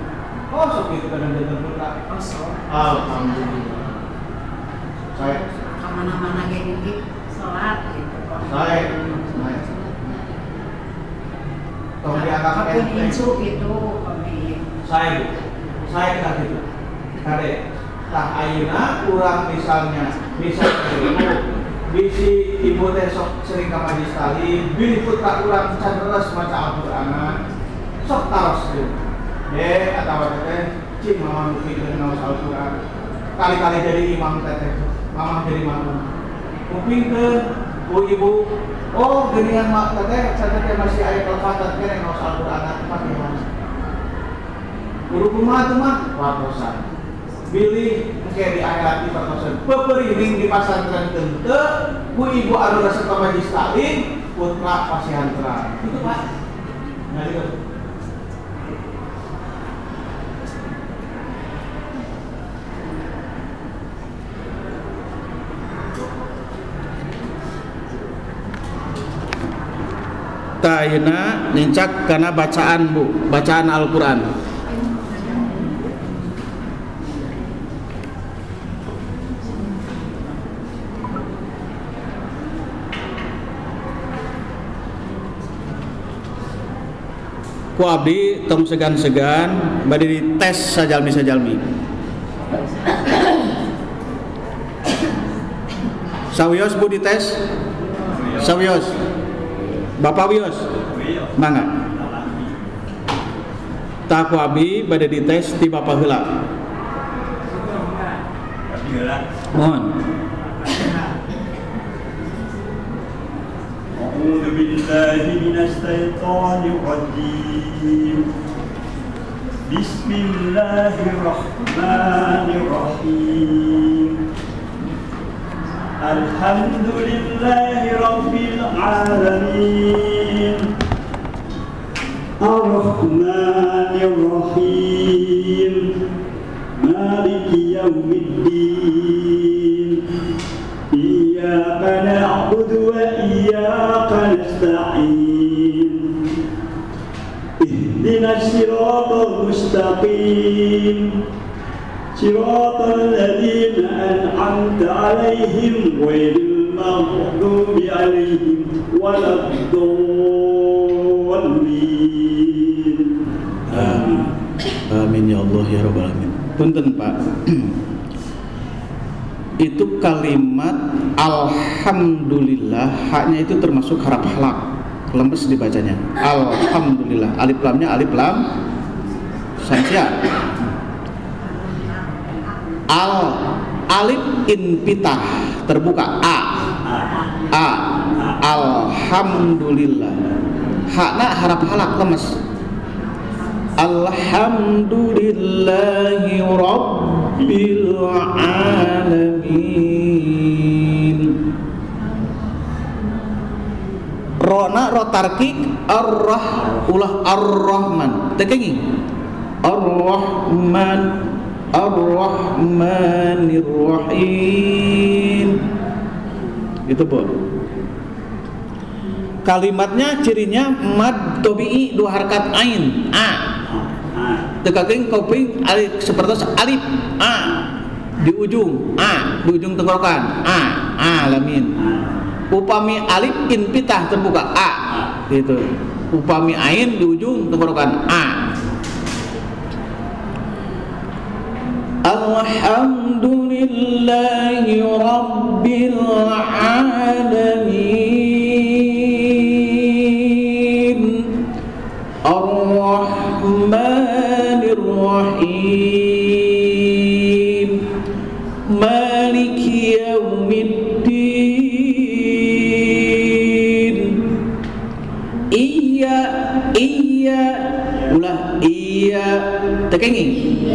Speaker 2: Oh sok kitu kadang janten putra. Alhamdulillah. Saya
Speaker 3: kemana-mana kayak gitu salat gitu.
Speaker 2: Saya tong dianggap enteng
Speaker 3: itu kami.
Speaker 2: Saya kena gitu. Kade tah ayeuna urang misalnya ibu bisi ibu teh sok sering ka majlis tali bilih putra urang can leres maca Al-Qur'an sok taroskeun atawa teh cing mama mupikeun ngaos Al-Qur'an kali-kali jadi imam teh mama jadi makmum mupikeun ku ibu oh geuningan mak teh teh masih aya kelfatan kene ngaos Al-Qur'an Fatihah guru kumaha tuh mah wakosan pilih kayak di akhirat di perkosan peperiring di pasantren tente ku ibu anu rasa ka majlis taklim putra pasihan terang itu Pak. Nah itu Tayuna nincak karena bacaan Bu, bacaan Al-Qur'an. Ku abdi tong segan-segan bade dites sajalmi-sajalmi. Sawios Bu dites? Sawios. Bapak wios. Mangga. Tah ku abdi bade dites ti Bapak heula. Mohon.
Speaker 4: أعوذ بالله من الشيطان الرجيم بسم الله الرحمن الرحيم الحمد لله رب العالمين الرحمن الرحيم مالك يوم الدين إياك نعبد وإياك نستعين اهدنا الصراط المستقيم صراط الذين أنعمت عليهم غير المغضوب عليهم ولا الضالين آمين.
Speaker 2: Amin ya Allah ya Rabbal Alamin. Punten Pak. Itu kalimat alhamdulillah, haknya itu termasuk harap halak, lemes dibacanya. Alhamdulillah, alif lamnya alif lam sansia. Alif inpitah terbuka a alhamdulillah, hakna harap halak lemes. Alhamdulillahi rabbil alamin. Rona rotarkik ulah ar-rahman tekengi ar-rahman ar-rahmanir rahim. Itu Bu. Kalimatnya cirinya mad tabi'i dua harakat ain tekaking koping alif seperti alif di ujung tenggorokan alamin. Upami alif inpitah terbuka gitu. Upami ain di ujung tenggorokan Alhamdulillahi rabbil alamin ar-rahmanir rahim maliki yaumiddin iya tekengi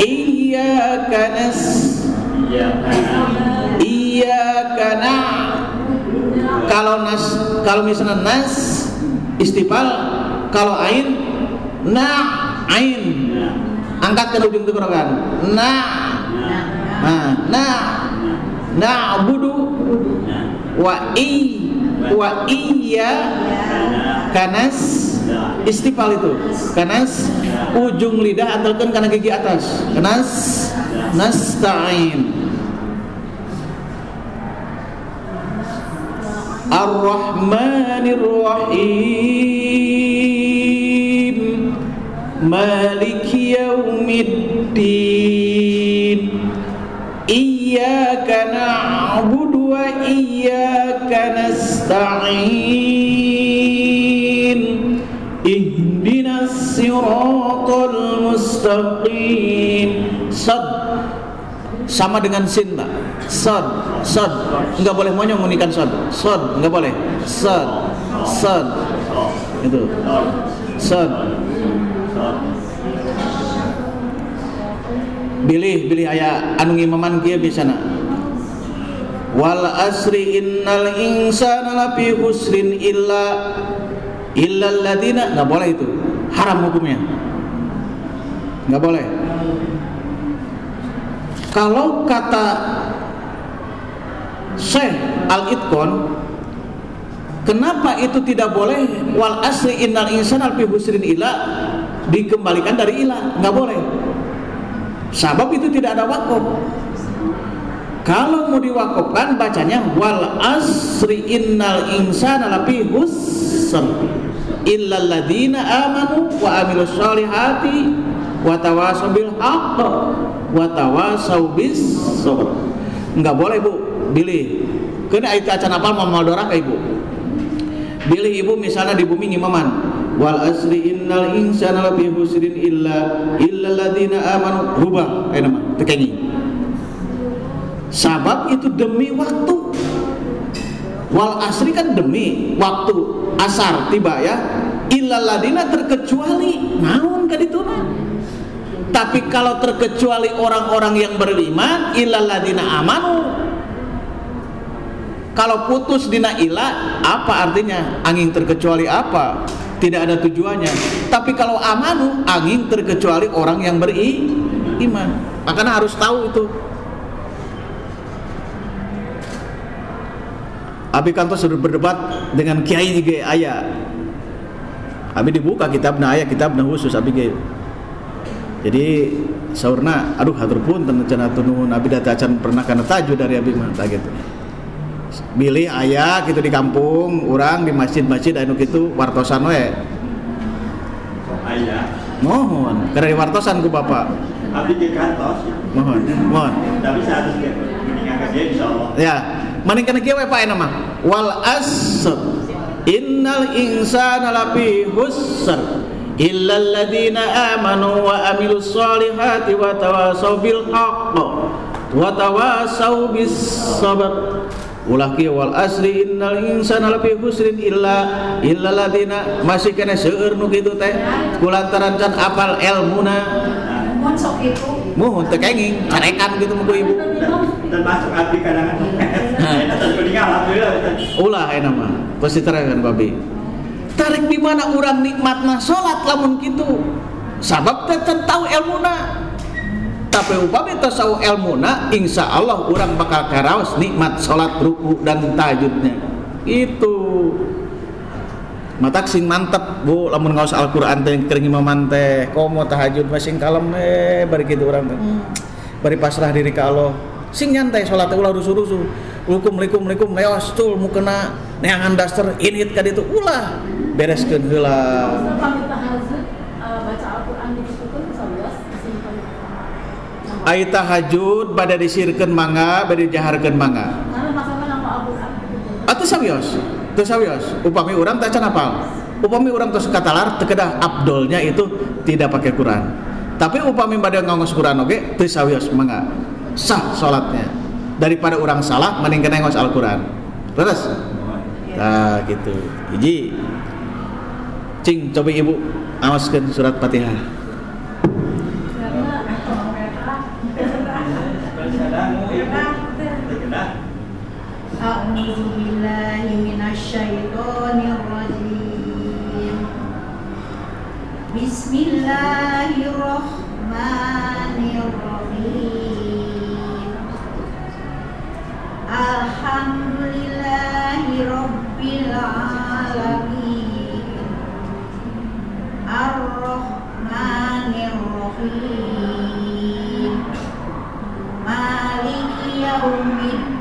Speaker 2: iyyaka kalau misalnya nas istifal, kalau ain ain angkat ke ujung tenggorokan na'budu wa iya kanas istifal itu kanas ujung lidah antelkan karena gigi atas kanas nasta'in ar-rahmanir rahim maliki yaumiddin iyyaka na'budu wa iyyaka nasta'in ihdinas siratal mustaqim. Sama dengan sin Pak. Sod enggak boleh monyong unikan sod enggak boleh. Sod itu sod. Bilih aya anu ngimaman kieu bisana. Wal asri innal insana lafi khusrin illa alladziina, enggak boleh itu. Haram hukumnya. Enggak boleh. Kalau kata Syekh Al-Itqan, kenapa itu tidak boleh? Wal asri innal insana lafi khusrin illa dikembalikan dari ilah, enggak boleh. Sebab itu tidak ada wakaf. Kalau mau diwakafkan bacanya wal asri innal insana lafi khusr illa alladziina amanu wa amilus solihati wa tawasaw bil haqq wa tawasaw bis sabr. Enggak boleh Bu, bilih. Kena itu acan apa mau doraka Ibu. Bilih Ibu misalnya di bumi ngimaman wal asri innal insana lafi khusrin illa alladziina amanu rubah nama tekengi. Sabab itu demi waktu. Wal asri kan demi waktu asar tiba ya. Illal ladina terkecuali naon kadituna. Tapi kalau terkecuali orang-orang yang beriman, illal ladina amanu. Kalau putus dina ila, apa artinya? Angin terkecuali apa? Tidak ada tujuannya. Tapi kalau amanu, angin terkecuali orang yang beriman. Makanya harus tahu itu. Abi kantor sudah berdebat dengan kiai juga ayah. Abi dibuka kitabna ayah, kitabna khusus abi ge. Jadi saurna, aduh hatur punten cenah tunun abi data acan pernah kana taju dari abi mah tah gitu. Bilih ayah gitu di kampung, orang di masjid-masjid anu kitu wartosan we.
Speaker 4: Ayah.
Speaker 2: Mohon, kada diwartosan ku Bapak.
Speaker 4: Abi ke kantor.
Speaker 2: Mohon.
Speaker 4: Tapi saya harus meninggalkan dia insyaallah.
Speaker 2: Ya, maningkeun kieu we Pak eta mah. Wal asr. Innal insana lafi khusr. Illal ladzina amanu wa amilus solihati wa tawasaw bil haqq wa tawasaw bis sabr. Ulah kieu wal asri innal insana lafi khusrin illa ladzina masih kena seueur nu kitu teh kulantaran can apal ilmuna.
Speaker 3: Mun sok itu.
Speaker 2: Muhun teu kenging carekan gitu muku ibu.
Speaker 4: Dan masuk hati kadang-kadang. Eta tadi alhamdulillah.
Speaker 2: Ulah eta mah pasti terangkan babi. Tarik di mana urang nikmatna salat lamun kitu. Sabab teh tahu ilmuna. Tapi upami tasawuf ilmuna, insya Allah orang bakal karaos nikmat salat ruku dan tahajudnya. Itu matak sing mantep bu, lamun ngaos Al-Quran teh kering imaman teh, komo tahajud masing kalem bari kitu urang teh. Bari pasrah diri ka Allah. Sing nyantai salat teh ulah rusuh-rusuh. Assalamualaikum leos tul mukena neangan daster init ka ditu ulah bereskeun heula.
Speaker 3: Baca Al-Quran di situ kan sawios
Speaker 2: Ai tahajud bade disirkeun mangga, bade dijaharkeun mangga.
Speaker 3: karena masalah nama Al-Quran.
Speaker 2: Atuh sawios. Teu sawios. Upami urang teh can hafal. Upami urang tos katalar teu kedah abdolnya itu tidak pakai Quran. Tapi upami bade ngongos Quran oge teu sawios mangga. Sah salatnya. Daripada urang salah mending kena ngongos Al-Quran. Terus? Nah, gitu. Hiji. Cing, coba ibu awaskeun surat Fatihah.
Speaker 3: A'udzu billahi minasyaitonir rajim. Bismillahirrahmanirrahim. Alhamdulillahi rabbil alamin. Ar-Rahmanir-Rahim. Maliki yaumiddin.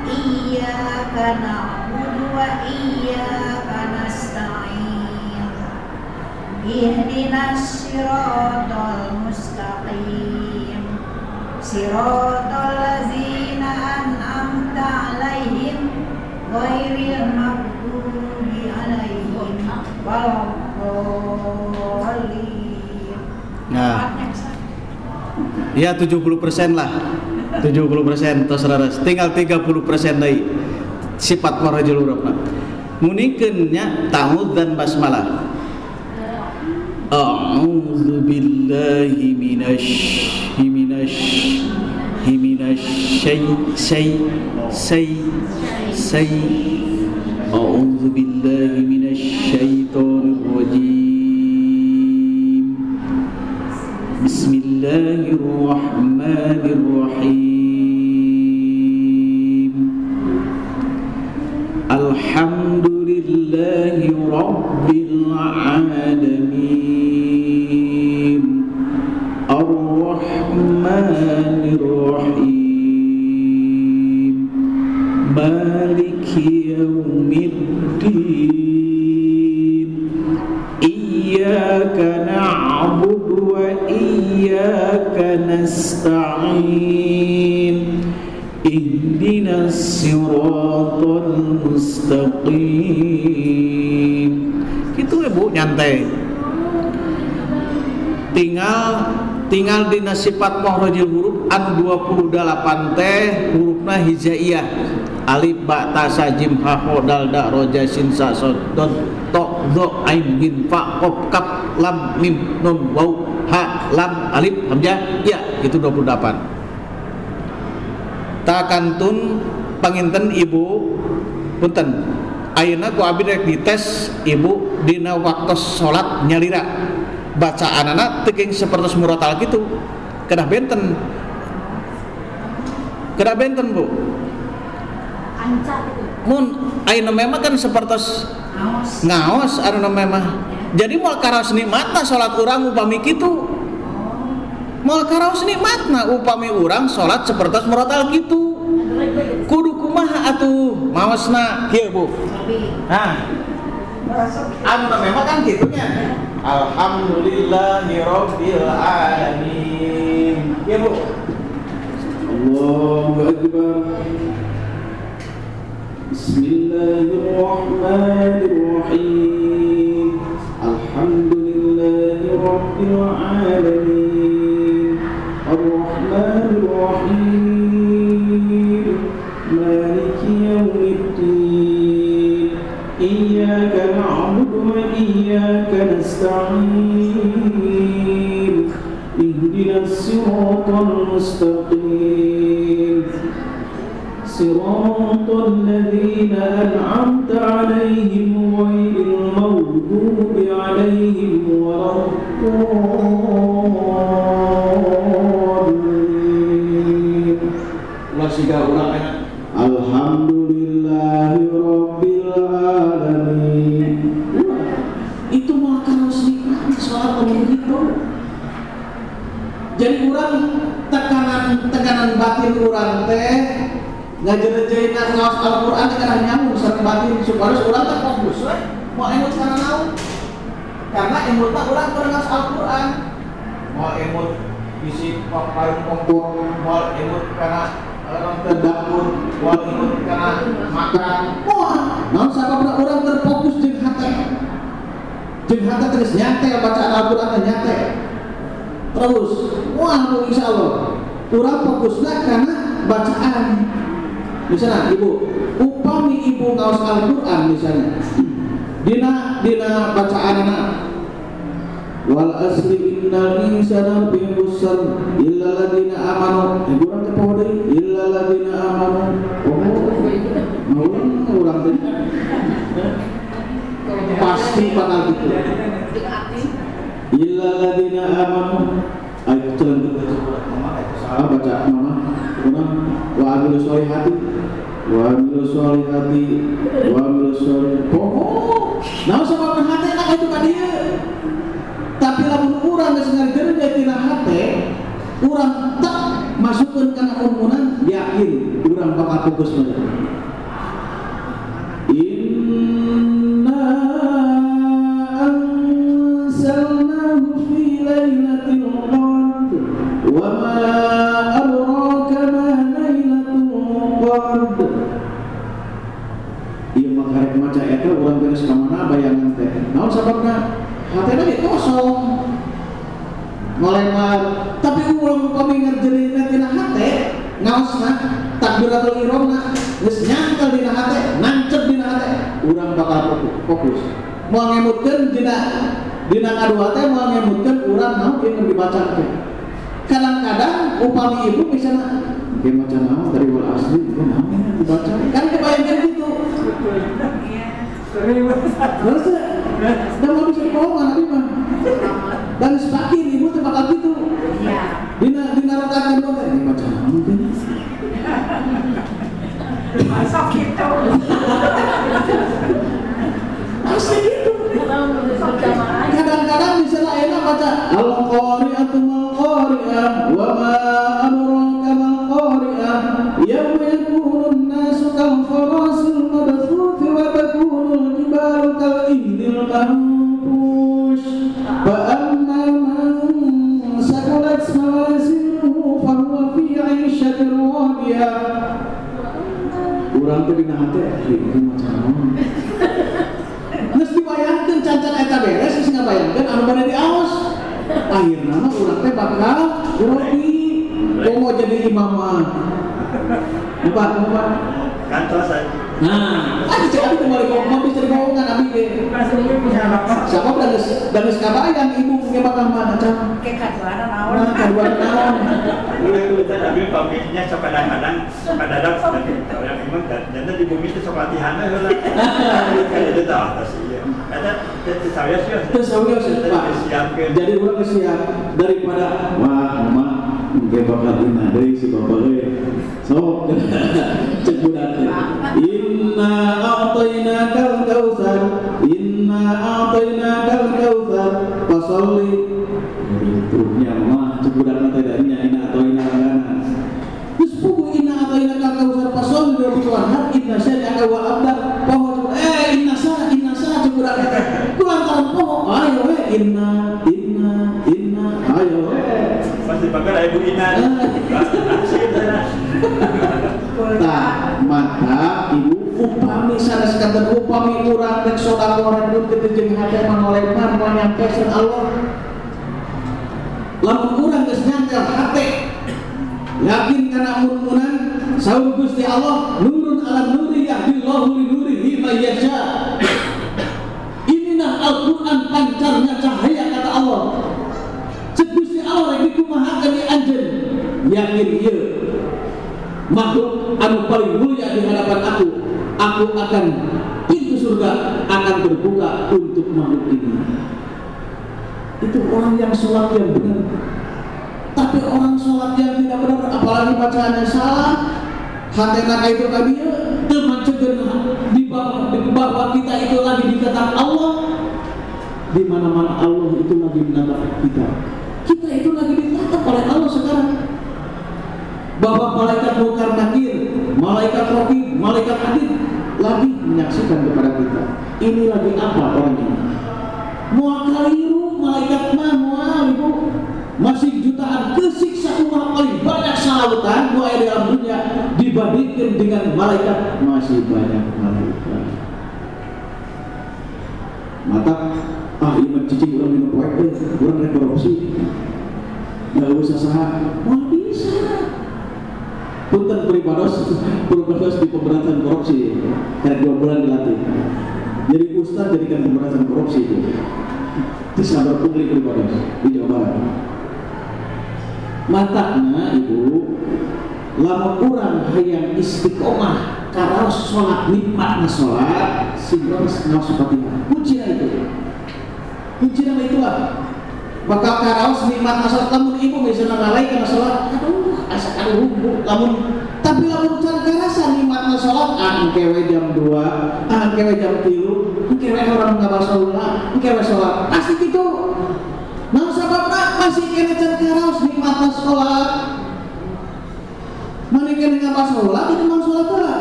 Speaker 3: Iyyaka na'budu wa iyyaka nasta'in. Ihdinas siratal mustaqim. Siratal ladzina an'amta 'alaihim ghairil maghdubi 'alaihim waladdallin.
Speaker 2: Nah. Ya 70% lah. 70% tos raras. Tinggal 30% deui. Sifat marajul hurufna. Munikeun nya ta'awudz dan basmalah. A'udzu billahi A'udzu billahi minasyaitonir rajim. Bismillahirrahmanirrahim. Alhamdulillahi rabbil alamin. Ar-Rahmanir Rahim. Maliki yaumiddin. Iyyaka na'budu wa iyyaka nasta'in. Ihdinas siratal mustaqim. Gitu ya Bu, nyantai. Tinggal dina sifat makhrajul huruf an 28 teh hurufna hijaiyah. alif ba ta sa jim ha ho dal da ro ja sin sa so don to do ain gin fa qaf kaf lam mim nun waw ha lam alif hamzah ya itu 28. Takantun panginten ibu punten ayeuna ku abi rek dites ibu dina waktos salat nyalira bacaanana teu geng sapertos murotal kitu kedah benten Bu
Speaker 3: Ancak itu.
Speaker 2: mun ayeuna memang kan sapertos ngaos anu memang jadi moal karaos nikmatna salat urang upami kitu moal karaos nikmatna upami urang salat sapertos murotal kitu kudu kumaha atuh maosna kieu Bu. Nah, anu memang kan gitunya. Alhamdulillahirabbil alamin. Ya Bu.
Speaker 5: Allahu akbar. Bismillahirrahmanirrahim. Alhamdulillahirabbil alamin. Ar-Rahmanir Rahim. Maliki yaumiddin. Iyyaka na'budu wa iyyaka nasta'in. Ihdinas siratal mustaqim. Siratal ladzina an'amta 'alaihim ghairil maghdubi 'alaihim waladdallin.
Speaker 2: Ulah siga urang kana
Speaker 5: Alhamdulillahirabbil alamin.
Speaker 2: itu mah karaos nikmat salat begitu. Jadi urang tekanan batin urang teh ngajerejeuna ngaos Al-Qur'an teh kana nyambung sareng batin supaya urang teh fokus we moal emut kana naon. Karena emutna urang keur ngaos Al-Qur'an. Moal emut bisi paparung kompor, moal emut kana orang terdapur, moal emut kana makan. Moal naon sababna urang terfokus jeung hate. Jeung hate terus nyate bacaan Al-Qur'an teh nyate. Terus moal insyaallah urang fokusna kana bacaan. Misalnya ibu, upami ibu ngaos Al-Qur'an misalnya. Dina bacaanna wal asri innal insana fi khusr illa alladziina amanu. Urang teh poho deui illa alladziina amanu. Oh, urang teh pasti bakal gitu. Illa alladziina amanu. Ayo jalan salah baca mama. Urang wa amilu sholihati wa amilu sholihati wa amilu sholihati. Oh, nah sabab hate nak itu ka dieu. Tapi lamun urang geus ngageureuh tina hate, urang tak masukkeun kana umunan yakin urang bakal fokus bener. Inna anzalnahu fi lailatul qadr wa ma adraka ma lailatul qadr. Ieu mah karek maca eta urang geus ka mana bayangan teh. Naon sababna? Hatena ge kosong. Ngolemar, tapi urang upami ngerjeunina tina hate, ngaosna takbiratul ihramna geus nyangkel dina hate, nancep dina hate, urang bakal fokus. Moal ngemutkeun dina kadua teh moal ngemutkeun urang naon yang dibaca teh. Kadang-kadang upami ibu misalna ge maca naon dari wal asli itu naon dibaca. Kan kebayangkeun gitu. Terus dan mau bisa bohong anak mah. Dan sebagian ibu tuh bakal gitu. Dina rakaat kedua teh baca naon teh.
Speaker 3: Masuk gitu.
Speaker 5: Asli gitu. Kadang-kadang misalnya enak baca al-qari'atu mal-qari'ah wa ma adraka mal-qari'ah yawma yakunun nasu kal-farasil mabthuth wa takunul jibalu kal-ihdil manfush fa amma man saqulat mawazinuhu fa huwa fi 'ishatin radiyah. Urang teh dina hate ieu macam naon. Geus dibayangkeun cancan eta beres geus ngabayangkeun anu bade diaos. Akhirna mah urang teh bakal grogi. Komo jadi imam mah. Lupa.
Speaker 4: kantor saya.
Speaker 5: Nah, cek abi kembali mau bisa dibawakan abi ke. Siapa dan kabayang ibu punya bakal mana cang?
Speaker 3: Ke kaduana naon.
Speaker 5: Nah, kedua naon.
Speaker 4: Dulu kita ambil pabriknya sok kadang-kadang kalau yang memang dan di bumi itu sok latihan lah. Kalau itu tahu sih. Ada saya sih.
Speaker 5: Terus Pak. Jadi ulang siap daripada wah mama mungkin bakal dina deui si bapak euy. Sok cek budak teh. Inna a'tainakal kautsar. Inna a'tainakal kautsar. Fasholli. Turunnya mah cek budak teh darinya inna a'tainakal. Terus buku inna a'tainakal kautsar fasholli li rabbika inna syani'aka wa abdar. Inna sa cek budak teh. Kulantaran poho ayo we inna ayo we.
Speaker 4: Masih pakai ibu Ina.
Speaker 5: Tah mata ibu upami sanes kanten upami urang rek sedekah rek kitu jeung hate manoleman moal nyampekeun Allah. Lamun urang geus nyantel hate yakin kana mun-munan saur Gusti Allah nurun ala nuri yahdillahu li nurihi may yasha. Inilah Al-Qur'an pancarnya cahaya kata Allah. Gusti Allah yang dikumahakan di anjeun yakin ieu makhluk anu paling mulia di hadapan aku akan pintu surga akan terbuka untuk makhluk ini. Itu orang yang sholat yang benar. Tapi orang sholat yang tidak benar apalagi bacaannya salah hatena itu tadi teu mancegeun di bahwa kita itu lagi dikatakan Allah di mana-mana Allah itu lagi menatap kita. Kita itu lagi ditatap oleh Allah sekarang. Bahwa malaikat Munkar Nakir, malaikat Raqib, malaikat Atid lagi menyaksikan kepada kita. Ini lagi apa orang ini? Mual kaliru malaikat mah mual ibu masih jutaan kesiksa umat paling banyak salawatan doa di dalam dunia dibandingkan dengan malaikat masih banyak malaikat. Mata iman cicing orang minum poek orang rek korupsi nggak usah sah mau bisa punten peribados di pemberantasan korupsi kayak 2 bulan dilatih jadi ustaz jadikan pemberantasan korupsi itu disabar publik peribados di Jawa Barat. Matanya ibu lama kurang hayang istiqomah karena sholat nikmatnya sholat sehingga nafsu-fatihah kuncinya itulah bakal karaos nikmat sholat. Lamun ibu bisa ngalai karena sholat asa kali rubuh tapi lamun can karasa nikmatnya sholat engkewe jam 2 engkewe jam 3 engkewe orang ngabasa ulah engkewe sholat pasti gitu. Nah sababna masih kena can karaos nikmatnya sholat mana kena ngabasa ulah itu memang sholat lah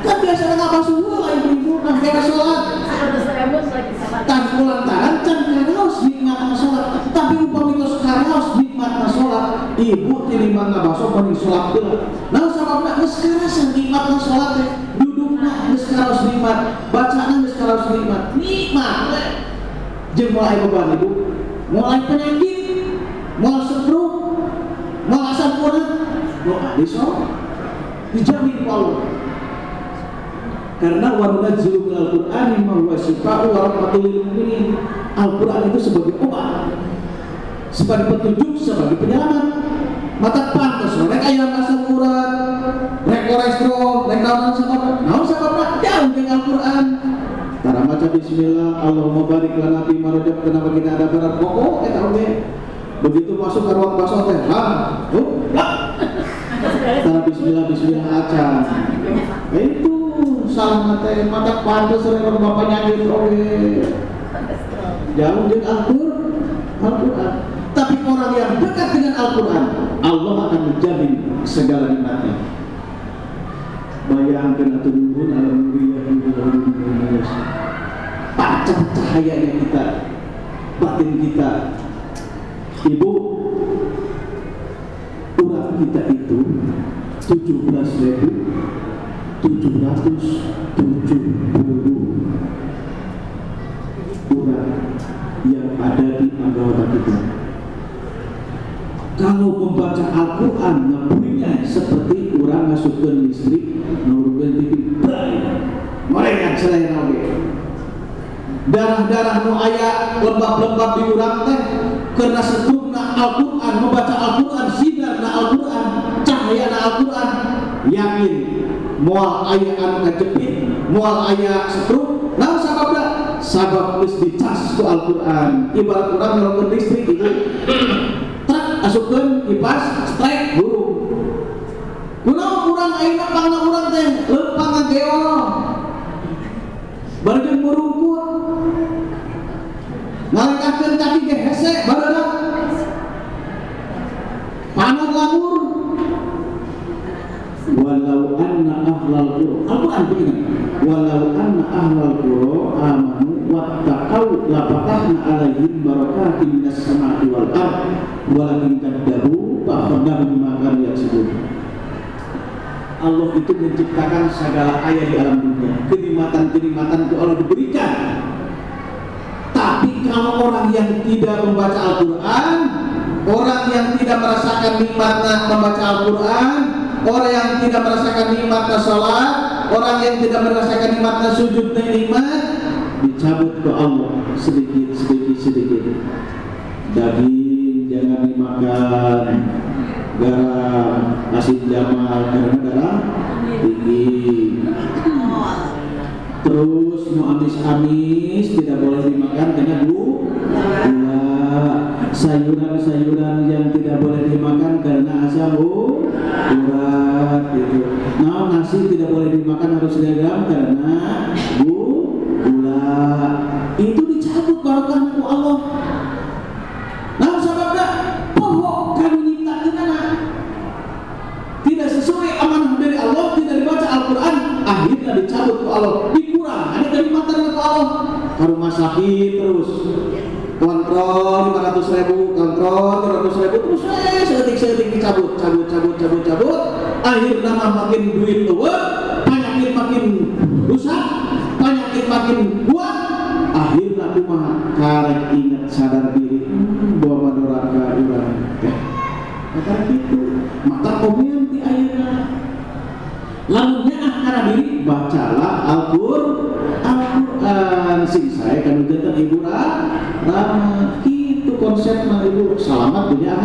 Speaker 5: kan biasanya ngabasa ulah ibu-ibu engkewe sholat tanpa lantaran can karaos nikmatna sholat tapi upami tos karaos nikmatna sholat ibu timbang ngabaso paling sholat heula. Nah sababna geus karasa nikmatna sholat teh dudukna geus karaos nikmat bacaana geus karaos nikmat we jeung mulai beban ibu mulai penyakit mulai stroke mulai asam urat doa disok dijamin Allah. Karena wanunazzilu minal Qur'ani ma huwa syifaa'un wa rahmatul lil mu'minin. Al-Qur'an itu sebagai obat, sebagai petunjuk, sebagai penyelamat. Mata pantas rek aya asam urat, rek kolesterol, rek naon sababna jauh dengan Al-Qur'an. Tara maca bismillah, Allahumma barik lana fi ma razaqtana wa qina adzabannar. Pokok eta oge. Begitu masuk ke ruang baso teh, tara bismillah acan. Itu salah mata pantas sering bapak nyakit jauh dengan Al-Quran. Tapi orang yang dekat dengan Al-Quran Allah akan menjamin segala nikmatnya. Bayangkan atau nurun alam nuriyah pancar cahayanya kita batin kita ibu urat kita itu 17.770 urat yang ada di anggota kita. Kalau membaca Al-Quran ngebunyinya seperti urat orang ngasupkeun listrik nurukeun TV morengan selain oge darah-darah nu aya lembab-lembab di urang teh karena setrukna Al-Qur'an, membaca Al-Qur'an, sidarna Al-Qur'an, cahayana Al-Qur'an, yakin moal aya anu kajepit, moal aya setruk, naon sababna? Sabab geus dicas ku Al-Qur'an. Ibarat urang nyolokeun listrik itu trak asupkeun kipas, strike burung. Kunaon urang ayeuna pangna urang teh leumpang ngageol. Bareng murungkut ngalengkakeun kaki ge hese bareuna panon lamur walau anna ahlal qura Al-Qur'an begini walau anna ahlal qura amanu wattaqau la fatahna alaihim barakatin minas samai wal ard walakin kadzabu fa akhadnahum bima kanu yaksibun. Allah itu menciptakan segala ayat di alam dunia, kenikmatan-kenikmatan itu Allah diberikan. Tapi kalau orang yang tidak membaca Al-Quran, orang yang tidak merasakan nikmatnya membaca Al-Quran, orang yang tidak merasakan nikmatnya sholat, orang yang tidak merasakan nikmatnya sujud dan nikmat, dicabut ke Allah sedikit. Daging jangan dimakan, garam, asin jamal karena darah tinggi. Terus mau amis-amis tidak boleh dimakan karena gula. Sayuran-sayuran yang tidak boleh dimakan karena asam urat gitu. Nah, nasi tidak boleh dimakan harus garam karena gula. Itu dicabut barokahna ku Allah. Nah, sababna pohon kami nyiptakeunana tidak sesuai amanah dari Allah, tidak dibaca Al-Quran, akhirnya dicabut ke Allah, dikurang, ada kenikmatan ke Allah. Ke rumah sakit terus kontrol 500.000, kontrol 300.000, terus seetik dicabut, akhirnya makin duit eueuh, penyakit makin rusak, penyakit makin kuat, akhirnya kumaha karek ingat sadar diri bahwa doraka urang maka itu maka komen di ayeuna lamun nyaah kana diri bacalah Al-Qur'an sing sae kanu janten hiburan rahmat kitu konsepna ibu selamat dunia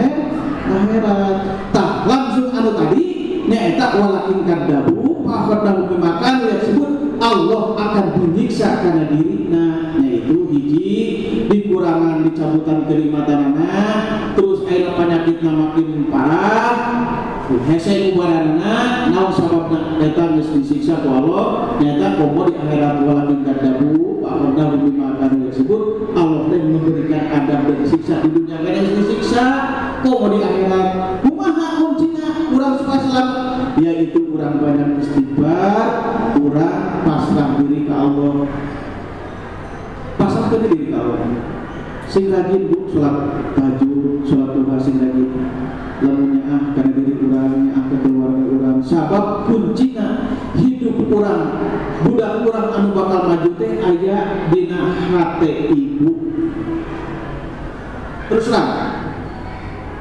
Speaker 5: akhirat tah langsung anu tadi nyaeta walakin kadzabu fa akhadnahum bimakan disebut Allah akan menyiksa kana dirina yaitu hiji dikurangan dicabutan kenikmatanana terus air penyakitna makin parah hese kubaranna naon sababna eta geus disiksa ku Allah nyata komo di akhirat walakin kadzabu fa akhadnahum bimakan disebut Allah teh memberikan adab dan siksa di dunia kana disiksa komo di akhirat kumaha kuncina urang supaya selamat yaitu urang banyak istighfar urang pasrah diri ke Allah, pasrah diri ke Allah. Sing rajin bu, sholat tahajud, sholat duha sing rajin. Lamun nyaah kana diri urang, nyaah ke keluarga urang. Sabab kuncina hidup urang, budak urang anu bakal maju teh aya dina hate ibu. Terus terang,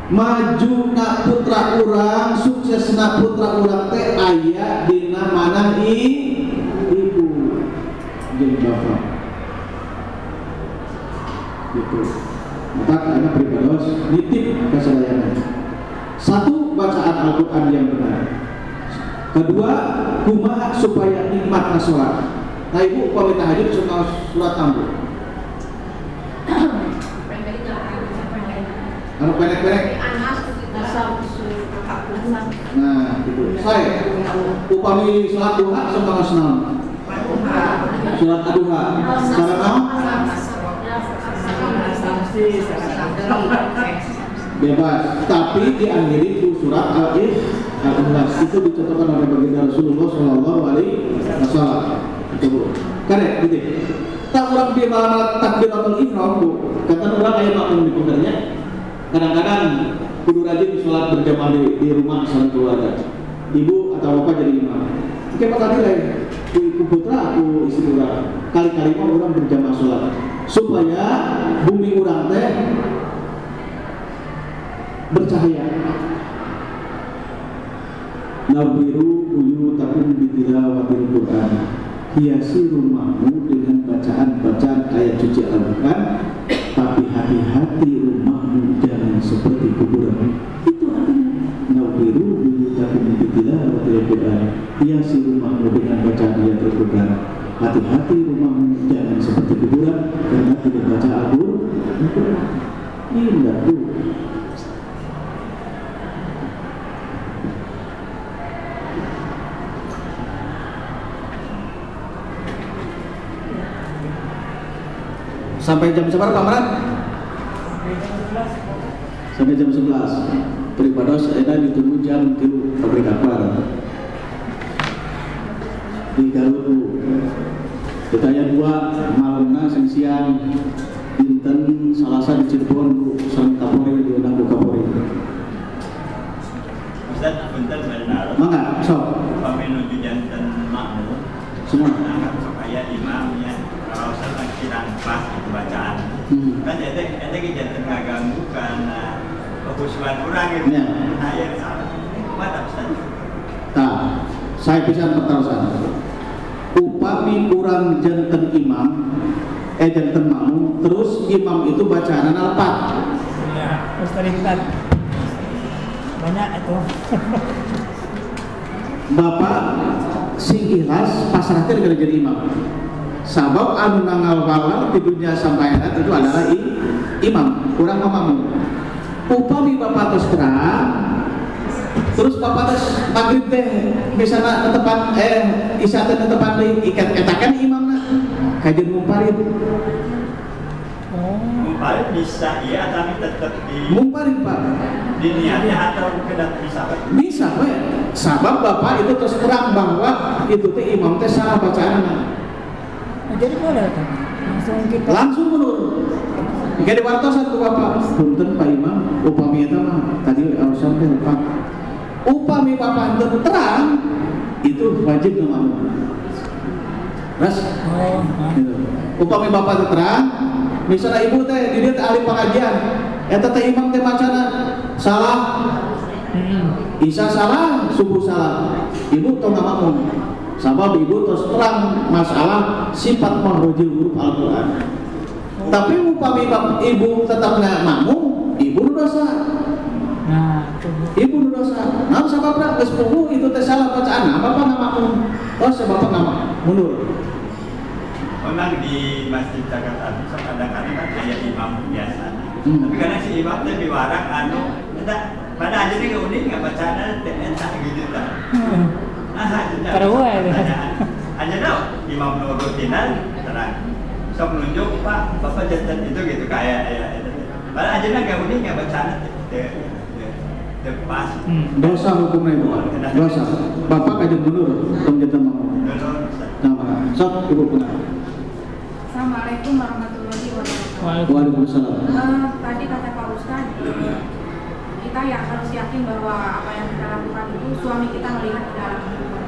Speaker 5: maju na putra urang, sukses na putra urang teh aya dina manah ibu jeung bapak gitu. Maka anak pribados nitip kasadayan. Satu, bacaan Al-Quran yang benar. Kedua, kumaha supaya nikmatna sholat. Nah ibu upami tahajud suka surat tambu anu pendek-pendek. Nah gitu. Saya upami sholat duha suka senang surat Ad-Duha secara naon? Bebas, tapi diakhiri itu surat Al-Ikhlas itu dicontohkan oleh baginda Rasulullah Shallallahu Alaihi Wasallam. Itu karena gitu. Tak orang dia malah takbiratul ihram bu. Kata orang ayat makmum di pundernya. Kadang-kadang kudu rajin sholat berjamaah di rumah saling keluarga. Ibu atau bapak jadi imam. Oke pak tadi lain. Ku putra aku istri orang kali-kali mau orang berjamaah sholat supaya bumi orang teh bercahaya Nawiru buyutakum bitilawatil Quran. Hiasi rumahmu dengan bacaan-bacaan ayat suci Al-Quran, tapi hati-hati rumahmu jangan seperti kuburan. Itu artinya nawiru buyutakum bitilawatil Quran. Hiasi rumahmu dengan bacaan ayat Al-Quran. Hati-hati rumahmu jangan seperti kuburan karena tidak baca Al-Quran. Indah tuh. Sampai jam berapa, Pak Maran? Sampai jam 11. Peribados ada ditunggu jam 3 pabrik akbar. Di Garut. Kita yang 2 malamna siang dinten Salasa di Cirebon sang Kapolri diundang ke Kapolri.
Speaker 4: Ustaz, bentar benar.
Speaker 5: Mangga, sok.
Speaker 4: Menuju jantan makmum.
Speaker 5: Semua.
Speaker 4: Nah, supaya imamnya kalau sedang sidang pas itu bacaan. Kan ada jantan nggak ganggu karena kekhusyuan orang gitu.
Speaker 5: Ya.
Speaker 4: Nah, ya salah. Mata Ustaz.
Speaker 5: Nah, saya bisa pertarusan. Upami kurang jantan imam, jantan makmum, terus imam itu bacaan al-Fat.
Speaker 3: Ya, Ustaz Iqbal. Banyak itu.
Speaker 5: Bapak sing ikhlas pasrahkan kalau jadi imam. Sabab anu nangal walal di dunia sampai akhirat itu adalah imam, kurang makmum. Upami bapak terus terang, terus bapak terus maghrib teh misalnya tetepan isya teh tetepan ikat etakan imamna kajian mumparid.
Speaker 4: Mumparid bisa iya tapi tetap di
Speaker 5: Mumparid Pak.
Speaker 4: niatnya atau kedat bisa Pak?
Speaker 5: Bisa we. Sabab bapak itu terus terang bahwa itu teh imam teh salah bacaanna.
Speaker 3: Nah, jadi boleh kan?
Speaker 5: Langsung mundur. Jika diwartosan ke bapak, punten Pak Imam, upami eta mah tadi harus sampai Pak. Upami bapak itu terang, itu wajib nama. Ras? Gitu. Upami bapak itu terang, misalnya ibu teh dilihat ahli pengajian, eta teh imam teh macana salah, isya salah, subuh salah, ibu tong ngamamun. Sabab ibu terus terang masalah sifat mahrujil huruf Al-Quran. Tapi upami ibu tetap nggak makmum, ibu dosa. Ibu dosa. Nah, sababna geus puguh itu teh salah bacaan. Apa nggak makmum? Oh, sebab nggak makmum. Mundur.
Speaker 4: Memang di masjid Jakarta itu kadang-kadang kan kayak imam biasa. Tapi kadang si imam teh biwarang anu, entah pada aja nih unik nggak bacaan entah gitu tak. Aja dong, imam nurutinan terang. Sok nunjuk Pak, Bapak jantan itu gitu kayak padahal aja nggak unik nggak bacaan pas.
Speaker 5: Dosa hukumnya itu. Dosa. Bapak kajian mundur, tong jantan makmum. Nah, sok ibu punah.
Speaker 6: Assalamualaikum warahmatullahi wabarakatuh.
Speaker 5: Waalaikumsalam.
Speaker 6: Tadi kata Pak Ustadz, kita ya harus yakin bahwa apa yang kita lakukan itu suami kita melihat di dalam kehidupan.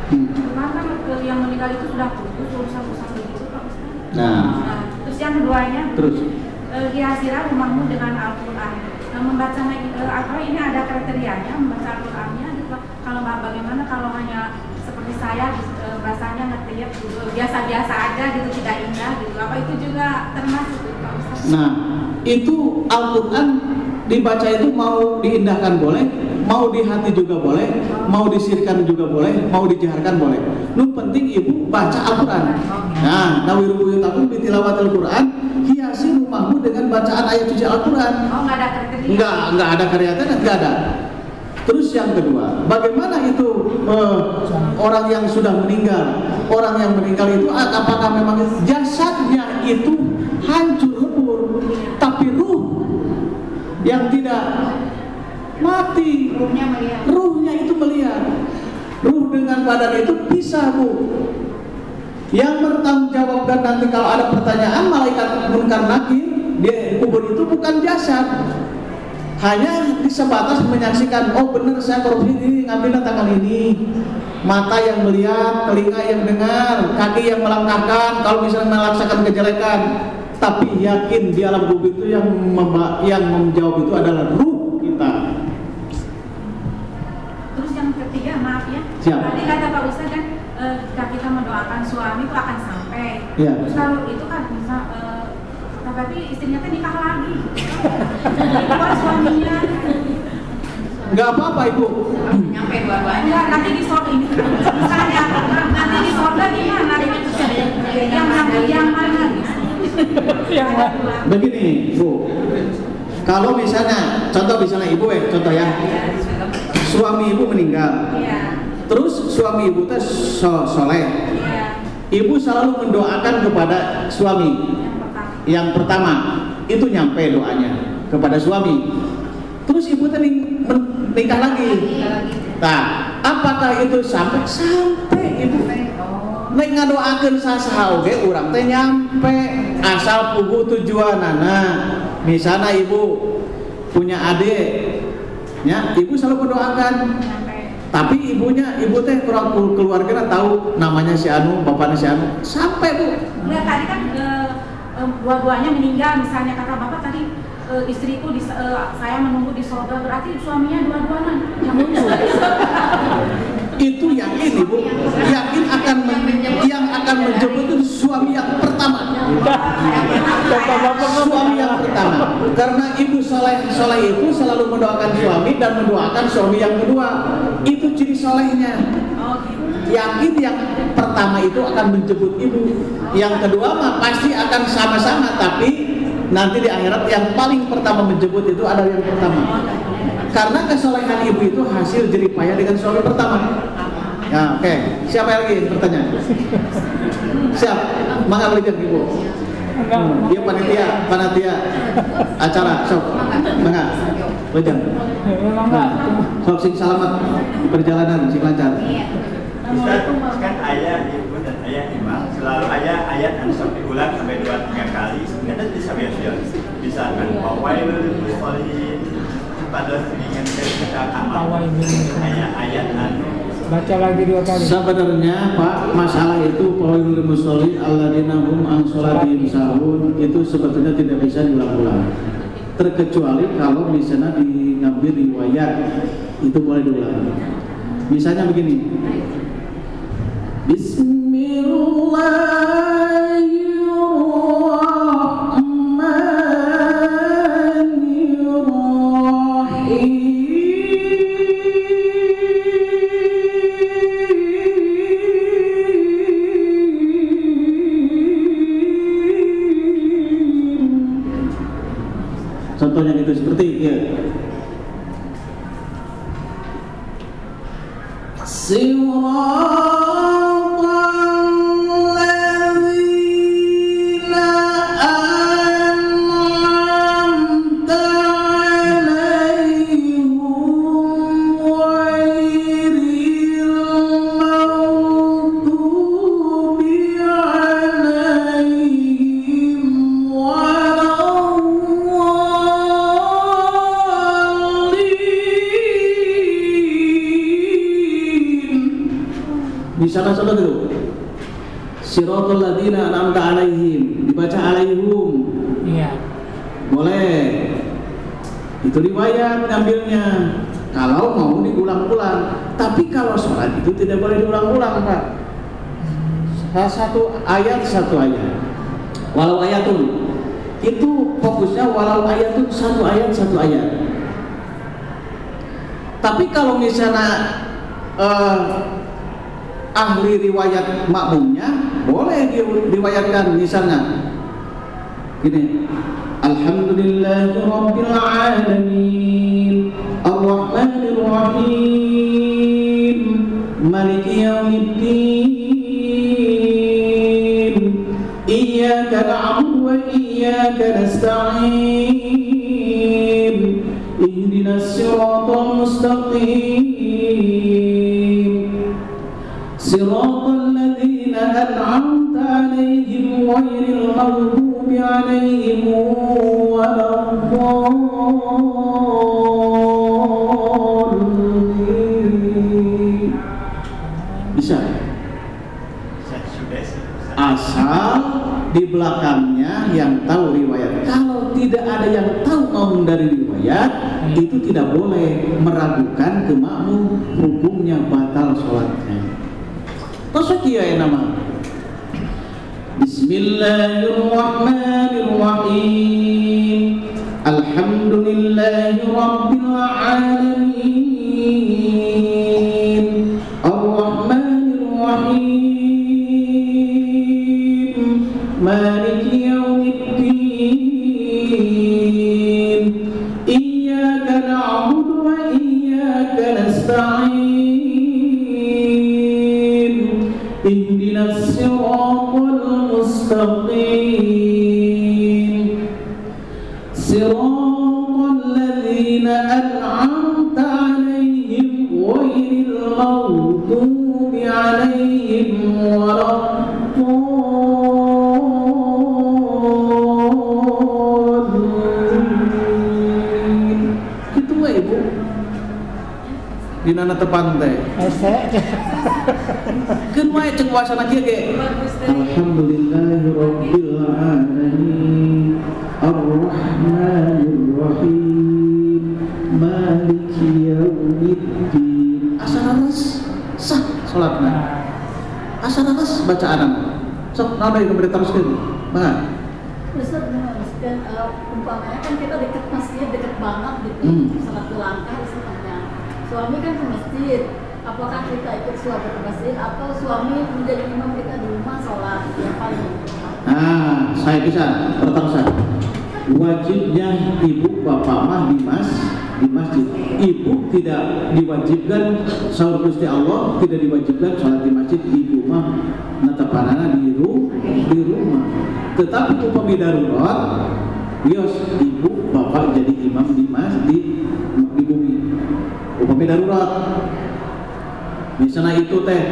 Speaker 6: Karena kan yang meninggal itu sudah putus urusan begitu Pak Ustadz.
Speaker 5: Nah,
Speaker 6: terus yang keduanya,
Speaker 5: terus
Speaker 6: hiasilah rumahmu dengan Al-Quran. Membaca ini ada kriterianya membaca Al-Qurannya. Kalau bagaimana kalau hanya seperti saya bahasanya ngerti ya biasa-biasa aja gitu, tidak indah gitu, apa itu juga termasuk Pak Ustaz?
Speaker 5: Nah, itu Al-Quran dibaca itu mau diindahkan boleh, mau di hati juga boleh, mau disirkan juga boleh, mau dijaharkan boleh. Nu penting ibu baca Al-Quran. Nah, nawiru buyutakum bitilawatil Quran, hiasi rumahmu dengan bacaan ayat suci Al-Quran.
Speaker 6: Oh, nggak ada kriteria?
Speaker 5: Nggak ada kriterianya, nggak ada. Terus yang kedua, bagaimana itu orang yang sudah meninggal? Orang yang meninggal itu apakah memang jasadnya itu hancur lebur, tapi ruh yang tidak mati, ruhnya itu melihat. Ruh dengan badan itu pisah, Bu. Yang bertanggung jawab dan nanti kalau ada pertanyaan malaikat munkar nakir di kubur itu bukan jasad. Hanya sebatas menyaksikan, oh benar saya korupsi ini, ngambilnya tanggal ini. Mata yang melihat, telinga yang dengar, kaki yang melangkahkan kalau misalnya melaksanakan kejelekan. Tapi yakin di alam kubur itu yang menjawab itu adalah ruh kita.
Speaker 6: Terus yang ketiga, maaf ya,
Speaker 2: Siap.
Speaker 6: Tadi kata Pak Ustadz kan jika kita mendoakan suami itu akan sampai.
Speaker 2: Iya.
Speaker 6: Terus kalau itu kan bisa tapi istrinya tuh nikah lagi. Keluar suaminya.
Speaker 2: Nggak apa-apa Ibu.
Speaker 6: Nyampe dua-duanya. Nanti di sorga ini. Misalnya nanti di sorga gimana? Yang mana?
Speaker 3: Yang mana?
Speaker 2: Begini Bu, kalau misalnya, contoh misalnya Ibu contoh ya, suami Ibu meninggal,
Speaker 6: Iya.
Speaker 2: terus suami Ibu teh soleh,
Speaker 6: Iya.
Speaker 2: Ibu selalu mendoakan kepada suami. Yang pertama itu nyampe doanya kepada suami. Terus Ibu teh nikah lagi. Nah, apakah itu sampai Ibu? Nek ngadoakeun sasaha oge urang teh nyampe asal puguh tujuanana. Misalnya Ibu punya adik, ya Ibu selalu mendoakan. Tapi ibu teh kurang keluarga tahu namanya si Anu, bapaknya si Anu. Sampai Bu.
Speaker 6: Enggak, tadi kan dua-duanya meninggal, misalnya kata bapak tadi istriku saya menunggu di sorga, berarti suaminya dua-duanya yang muncul.
Speaker 2: Itu yakin Ibu, yakin yang akan menjemput itu suami yang pertama. Suami yang pertama. Karena Ibu soleh itu selalu mendoakan suami dan mendoakan suami yang kedua. Itu ciri solehnya. Yakin yang pertama itu akan menjemput Ibu. Yang kedua mah pasti akan sama-sama, tapi nanti di akhirat yang paling pertama menjemput itu adalah yang pertama. Karena kesolehan Ibu itu hasil jerih payah dengan suami pertama. Ya, oke. Siapa lagi bertanya? Siap. Mangga berikan Ibu. Dia panitia acara. Sok. Mangga. Berikan. Sok sing selamat di perjalanan sing lancar.
Speaker 4: Ustaz, kan ayah ibu dan ayah imam selalu ayat yang diulang sampai 2-3 kali. Sebenarnya bisa misalkan fawailul musholin pada dengan kita amal ayat
Speaker 3: baca lagi 2 kali.
Speaker 2: Sebenarnya Pak, masalah itu fawailul musholin alladzina hum an sholatihim sahun itu sebetulnya tidak bisa diulang-ulang. Terkecuali kalau misalnya diambil riwayat itu boleh diulang. Misalnya begini. Contohnya itu seperti ya. Salah itu siratal ladzina an'amta alaihim, dibaca alaihum.
Speaker 3: Iya.
Speaker 2: Boleh. Itu riwayat ngambilnya. Kalau mau diulang-ulang. Tapi kalau sholat itu tidak boleh diulang-ulang, Pak. Satu ayat. Walau ayatun. Itu fokusnya walau ayatun, satu ayat. Tapi kalau misalnya ahli riwayat makmumnya boleh diriwayatkan misalnya gini, alhamdulillahi rabbil alamin arrahmanir rahim maliki yaumiddin iyyaka na'budu wa iyyaka nasta'in ihdinas siratal mustaqim siratal ladzina an'amta 'alaihim ghairil maghdubi 'alaihim waladdallin. Bisa? Asal di belakangnya yang tahu riwayat. Kalau tidak ada yang tahu mau
Speaker 5: dari riwayat itu tidak boleh meragukan ke makmum, hukumnya batal sholatnya. Terus kiai nama Bismillahirrahmanirrahim. Alhamdulillahi Rabbil Alamin. Ar-Rahmanir Rahim. Maliki Yawmiddin. Iyyaka na'budu wa iyyaka nasta'in. Ihdinas siratal mustaqim. Siratal ladzina an'amta 'alaihim ghairil maghdubi 'alaihim waladdallin. Gitu lah Ibu. Di nana tepang teh. Keun wae ceuk wasana kieu ge. Alhamdulillahirabbil alamin. Ar-Rahmanir Rahim. Maliki yaumiddin. Asararas sah salatna. Asararas bacaan. Sok naon deui beri teruskeun. Mangga.
Speaker 7: Ustaz meneruskan umpamanya kan kita dekat masjid, dekat banget gitu, sangat langkah istilahnya. Suami kan ke masjid, apakah kita ikut suami ke masjid atau suami menjadi imam kita di rumah sholat yang paling utama?
Speaker 5: Nah, saya bisa pertanyaan. Wajibnya ibu bapak mah di masjid. Ibu tidak diwajibkan sahur Gusti Allah, tidak diwajibkan sholat di masjid. Ibu mah natapanana di rumah. Tetapi upami darurat, bios ibu bapak jadi imam di masjid di bumi. Upami darurat. Misalnya itu teh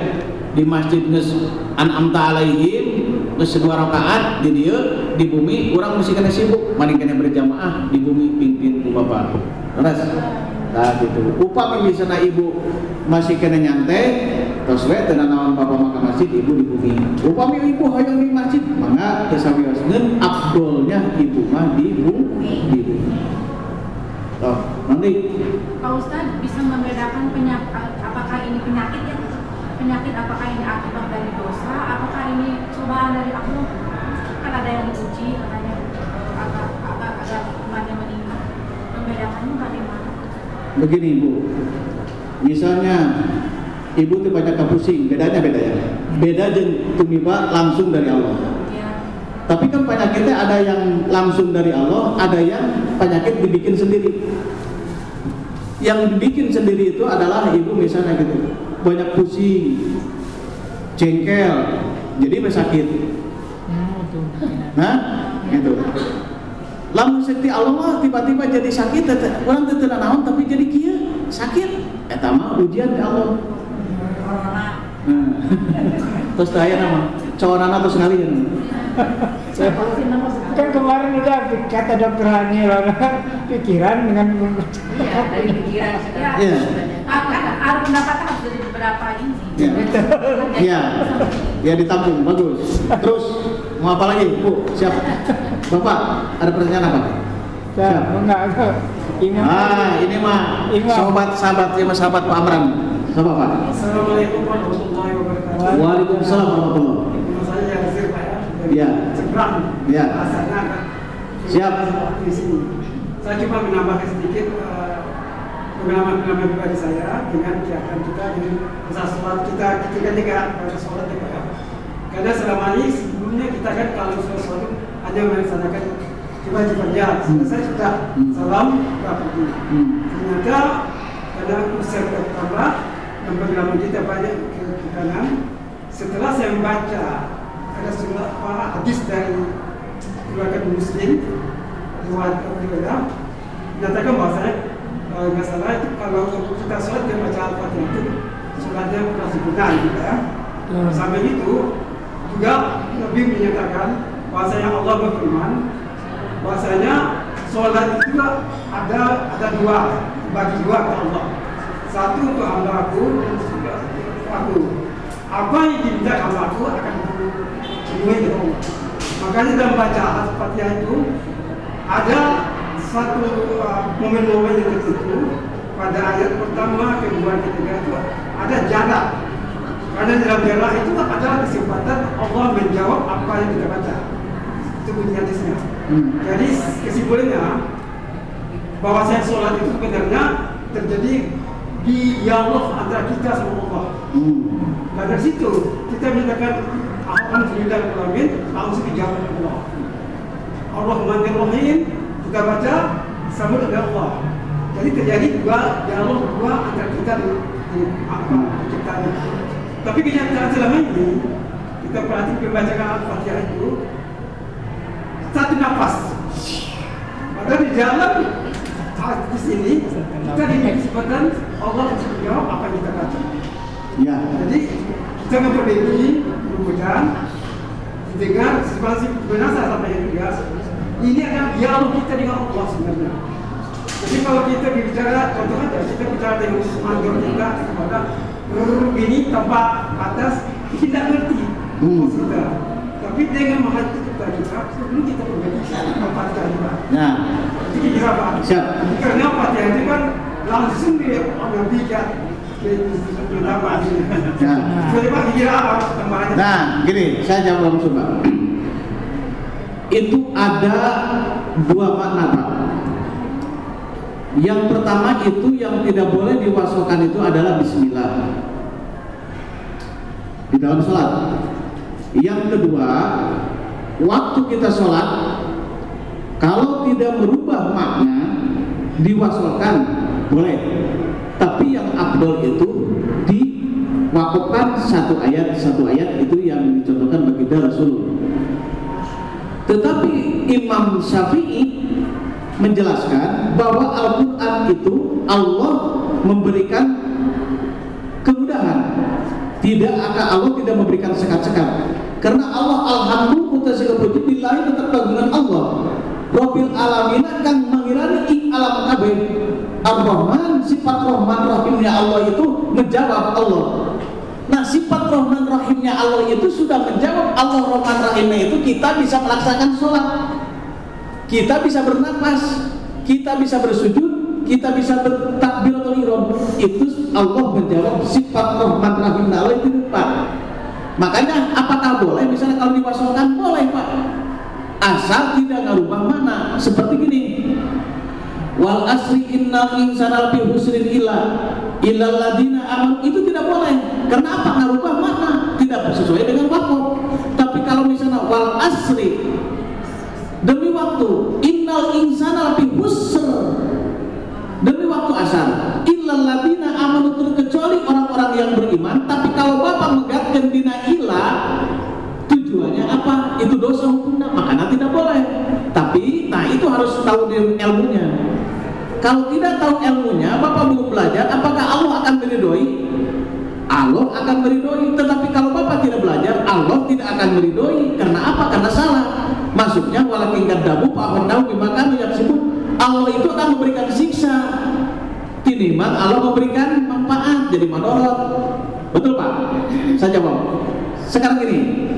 Speaker 5: di masjid geus an'amta alaihim geus 2 rakaat di dieu di bumi urang mesti kana sibuk mending kana berjamaah di bumi pimpin ku bapak. Terus tah gitu. Upami misalnya ibu masih kena nyantai tos we teu naon bapak maka masjid ibu di bumi. Upami ibu hoyong di masjid mangga teu sawioskeun afdolnya ibu mah di bumi. Toh, nanti
Speaker 6: Pak Ustadz bisa membedakan apakah ini penyakit ya? Penyakit apakah ini akibat dari dosa? Apakah ini cobaan dari Allah? Kan ada yang diuji, katanya agak imannya meningkat. Membedakannya bagaimana?
Speaker 5: begini Ibu. Misalnya ibu tuh banyak pusing, bedanya beda jeung tumiba langsung dari Allah. Tapi kan penyakitnya ada yang langsung dari Allah, ada yang penyakit dibikin sendiri. Yang dibikin sendiri itu adalah ibu misalnya gitu, banyak pusing, jengkel, jadi sakit. Nah, gitu. Lamun sekti Allah mah tiba-tiba jadi sakit, orang teu naon tapi jadi kieu sakit. Eta mah ujian dari Allah. Terus aya nama coworana terus ngalian.
Speaker 3: Kan kemarin udah kata dokter Hani pikiran dengan
Speaker 6: Iya, dari pikiran.
Speaker 5: Iya.
Speaker 6: Harus pendapatnya harus dari beberapa ini.
Speaker 5: Iya. Ya ditampung bagus. Terus mau apa lagi, Bu? Siap. Bapak, ada pertanyaan apa?
Speaker 3: ya, enggak.
Speaker 5: Ini mah sahabat Pak Amran. Siapa Pak?
Speaker 8: Assalamualaikum warahmatullahi wabarakatuh.
Speaker 5: Waalaikumsalam warahmatullahi wabarakatuh.
Speaker 8: Nama saya Yazir Pak ya.
Speaker 5: Iya.
Speaker 8: Seberang.
Speaker 5: Iya.
Speaker 8: Bahasanya kan.
Speaker 5: Siap.
Speaker 8: Di sini. Saya cuma menambahkan sedikit pengalaman-pengalaman pribadi saya dengan kegiatan kita dengan usaha sholat kita ketika juga pada sholat ya Pak ya. Karena selama ini sebelumnya kita kan kalau sholat hanya melaksanakan kewajibannya. Selesai sudah salam berapa ternyata karena usia kita bertambah dan pengalaman kita banyak ke kanan. Setelah saya membaca ada sebuah hadis dari keluarga Muslim riwayat Abu Hurairah menyatakan bahwasanya masalah itu kalau kita sholat dan baca Al-Fatihah itu sholatnya kurang sempurna gitu ya. Sampai itu juga Nabi menyatakan bahwasanya Allah berfirman bahwasanya sholat itu ada dua, bagi dua ke Allah. Satu untuk hamba aku dan juga aku. Apa yang diminta hamba aku akan dipenuhi oleh Allah. Makanya dalam baca Al-Fatihah itu ada satu momen-momen yang tertentu pada ayat pertama, kedua, ketiga itu ada jarak. Karena dalam jarak itu adalah kesempatan Allah menjawab apa yang kita baca. Itu bunyi hadisnya. Jadi kesimpulannya bahwa saya sholat itu sebenarnya terjadi dialog antara kita sama Allah. Nah dari situ kita menyatakan Alhamdulillahirrahmanirrahim, langsung dijawab Allah. Ar-Rahmanir-Rahim kita baca sama dengan Allah. Jadi terjadi dialog antara kita di penciptaan. Tapi kenyataan selama ini kita perhatikan pembacaan Al-Fatihah itu satu nafas. Padahal di dalam hadis ini kita diberi kesempatan Allah untuk menjawab apa yang kita baca.
Speaker 5: Ya.
Speaker 8: Jadi kita memperbaiki mudah-mudahan dengan sebenarnya saya sampaikan juga ini adalah dialog kita dengan Allah sebenarnya. Jadi kalau kita bicara contoh aja kita bicara dengan mandor kita kepada begini tanpa batas kita tidak ngerti kita. Tapi dengan menghati kita perlu kita perbaiki tempat kita.
Speaker 5: Nah,
Speaker 8: Jadi kira apa?
Speaker 5: siap.
Speaker 8: Karena Fatihah itu kan langsung dia orang bijak.
Speaker 5: Nah, gini, saya jawab langsung, Pak. Itu ada dua makna, Pak. Yang pertama itu yang tidak boleh diwasalkan itu adalah bismillah di dalam sholat. Yang kedua, waktu kita sholat kalau tidak merubah makna diwasalkan boleh. Tapi yang afdol itu diwakafkan satu ayat itu yang dicontohkan baginda Rasul. Tetapi Imam Syafi'i menjelaskan bahwa Al-Quran itu Allah memberikan kemudahan. Allah tidak memberikan sekat-sekat. Karena Allah alhamdulillah billahi tetap dengan Allah. Rabbil alamin kan mengirani alam kabeh. Ar-Rahman, sifat Rahman Rahimnya Allah itu menjawab Allah. Nah, sifat Rahman Rahimnya Allah itu sudah menjawab Allah Rahman Rahimnya itu kita bisa melaksanakan sholat, kita bisa bernapas, kita bisa bersujud, kita bisa bertakbiratul ihram. Itu Allah menjawab sifat Rahman Rahimnya Allah itu Pak. Makanya apakah boleh misalnya kalau diwasalkan? Boleh Pak, asal tidak ngerubah mana. Seperti gini, wal asri innal insana lafi husrin illal ladina amanu, itu tidak boleh. Kenapa? Ngarubah makna, tidak sesuai dengan waktu. Tapi kalau misalnya wal asri, demi waktu, innal insana lafi husr, demi waktu asar, illal ladina amanu, terkecuali orang-orang yang beriman. Tapi kalau Bapak menggantikan dina ilah, tujuannya apa? Itu dosa hukumnya, makanya tidak boleh. Tapi, nah itu harus tahu ilmunya. Kalau tidak tahu ilmunya, Bapak belum belajar, apakah Allah akan meridhoi? Allah akan meridhoi. Tetapi kalau Bapak tidak belajar, Allah tidak akan meridhoi. Karena apa? Karena salah. Maksudnya walakin kadzabu fa akhadnahum bima kanu yaksibun. Allah itu akan memberikan siksa. Tinimbang Allah memberikan manfaat, jadi madorot. Betul Pak? Saya jawab. Sekarang gini.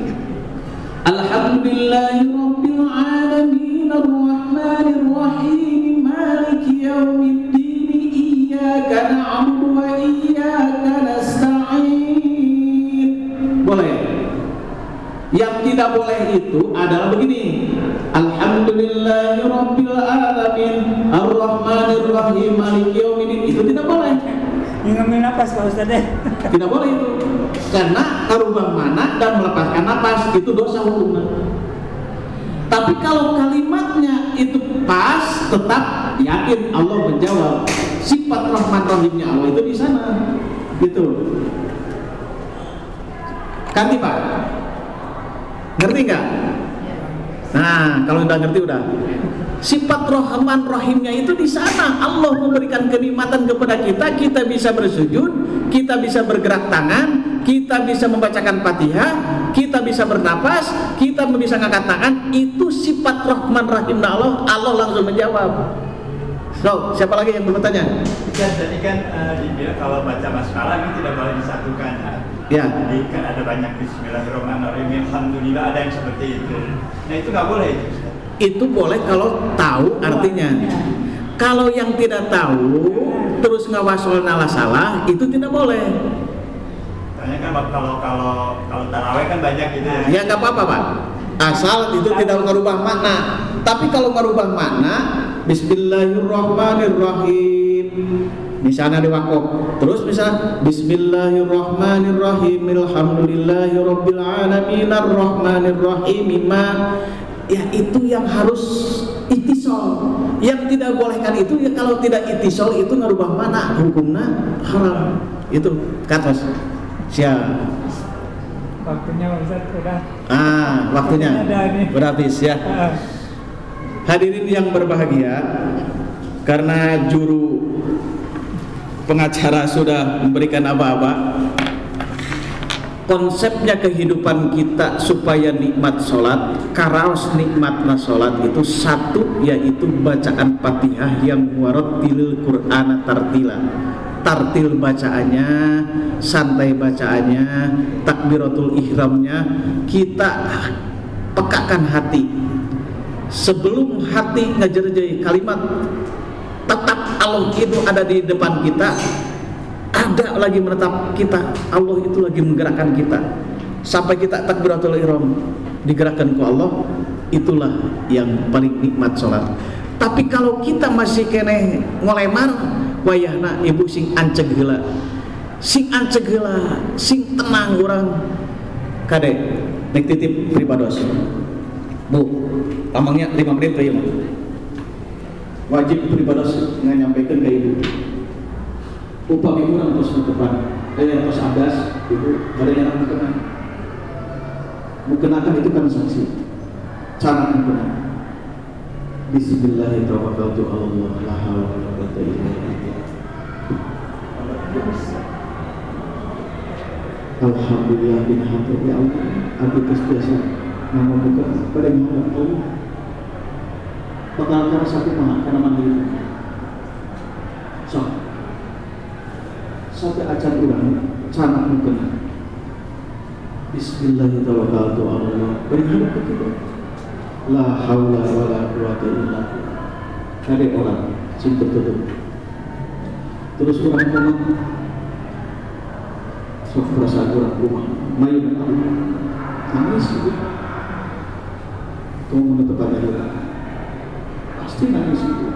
Speaker 5: Alhamdulillahirabbil alamin arrahmanir rahim maliki yaumiddin iyyaka na'budu wa iyyaka nasta'in. Boleh. Yang tidak boleh itu adalah begini. Alhamdulillahirabbil alamin arrahmanir rahim maliki yaumiddin. Itu tidak boleh.
Speaker 3: Ngambil napas Pak Ustaz deh.
Speaker 5: Tidak boleh itu. Karena merubah mana dan melepaskan napas itu dosa hukumnya. Tapi kalau kalimatnya itu pas, tetap yakin Allah menjawab. Sifat Rahman Rahimnya Allah itu di sana. Gitu. Ganti Pak. Ngerti nggak? Nah, kalau udah ngerti udah. Sifat Rahman Rahimnya itu di sana. Allah memberikan kenikmatan kepada kita. Kita bisa bersujud, kita bisa bergerak tangan, kita bisa membacakan Fatihah, kita bisa bernapas, kita bisa ngangkat tangan. Itu sifat Rahman Rahimnya Allah. Allah langsung menjawab. So, siapa lagi yang bertanya?
Speaker 4: Jadi kan dibilang kalau baca basmalah ini tidak boleh disatukan.
Speaker 5: Ya.
Speaker 4: Jadi kan ada banyak Bismillahirrahmanirrahim, Alhamdulillah, ada yang seperti itu. Nah itu nggak boleh itu.
Speaker 2: itu boleh kalau tahu artinya. Kalau yang tidak tahu terus ngawasolna salah, itu tidak boleh.
Speaker 4: Soalnya kan kalau taraweh kan banyak gitu ya.
Speaker 2: Ya nggak apa-apa Pak, asal itu tidak merubah makna. Tapi kalau merubah makna, Bismillahirrahmanirrahim, misalnya di wakaf, terus misal Bismillahirrahmanirrahim, Alhamdulillahirabbil alamin, arrahmanirrahim, ya itu yang harus itisol. Yang tidak bolehkan itu ya kalau tidak itisol itu ngerubah mana hukumnya haram. Itu kata siap.
Speaker 3: Waktunya Ustaz sudah.
Speaker 2: Waktunya berhabis ya. Hadirin yang berbahagia, karena juru pengacara sudah memberikan aba-aba, konsepnya kehidupan kita supaya nikmat sholat, karaos nikmatna sholat itu satu, yaitu bacaan Fatihah yang warattilil Qur'ana tartila. Tartil bacaannya, santai bacaannya, takbiratul ihramnya, kita pekakan hati. Sebelum hati ngejerjai kalimat tetap Allah itu ada di depan kita, ada lagi menetap kita, Allah itu lagi menggerakkan kita sampai kita takbiratul ihram digerakkan ke Allah, itulah yang paling nikmat sholat. Tapi kalau kita masih kene ngolemar, wayahna ibu sing anceg heula, sing tenang orang kade nek titip pribados Bu, pamangnya 5 menit ya mah wajib pribados nyampaikan ke ibu upami kurang terus depan terus adas itu badannya mukena mukenakan itu kan saksi cara mukena Bismillahirrahmanirrahim Allah la haula wala quwwata illa billah Alhamdulillah bin hamd ya Allah aku biasa nama buka pada menghadap Allah bakal karena satu mah karena mandiri sampai ajar ulang cara mukena Bismillahirrahmanirrahim berhadap ke kita la haula wala quwwata illa billah ada orang sing tertutup terus orang ngomong sok perasaan orang rumah mayu nangis gitu kamu menetapkan dia pasti nangis itu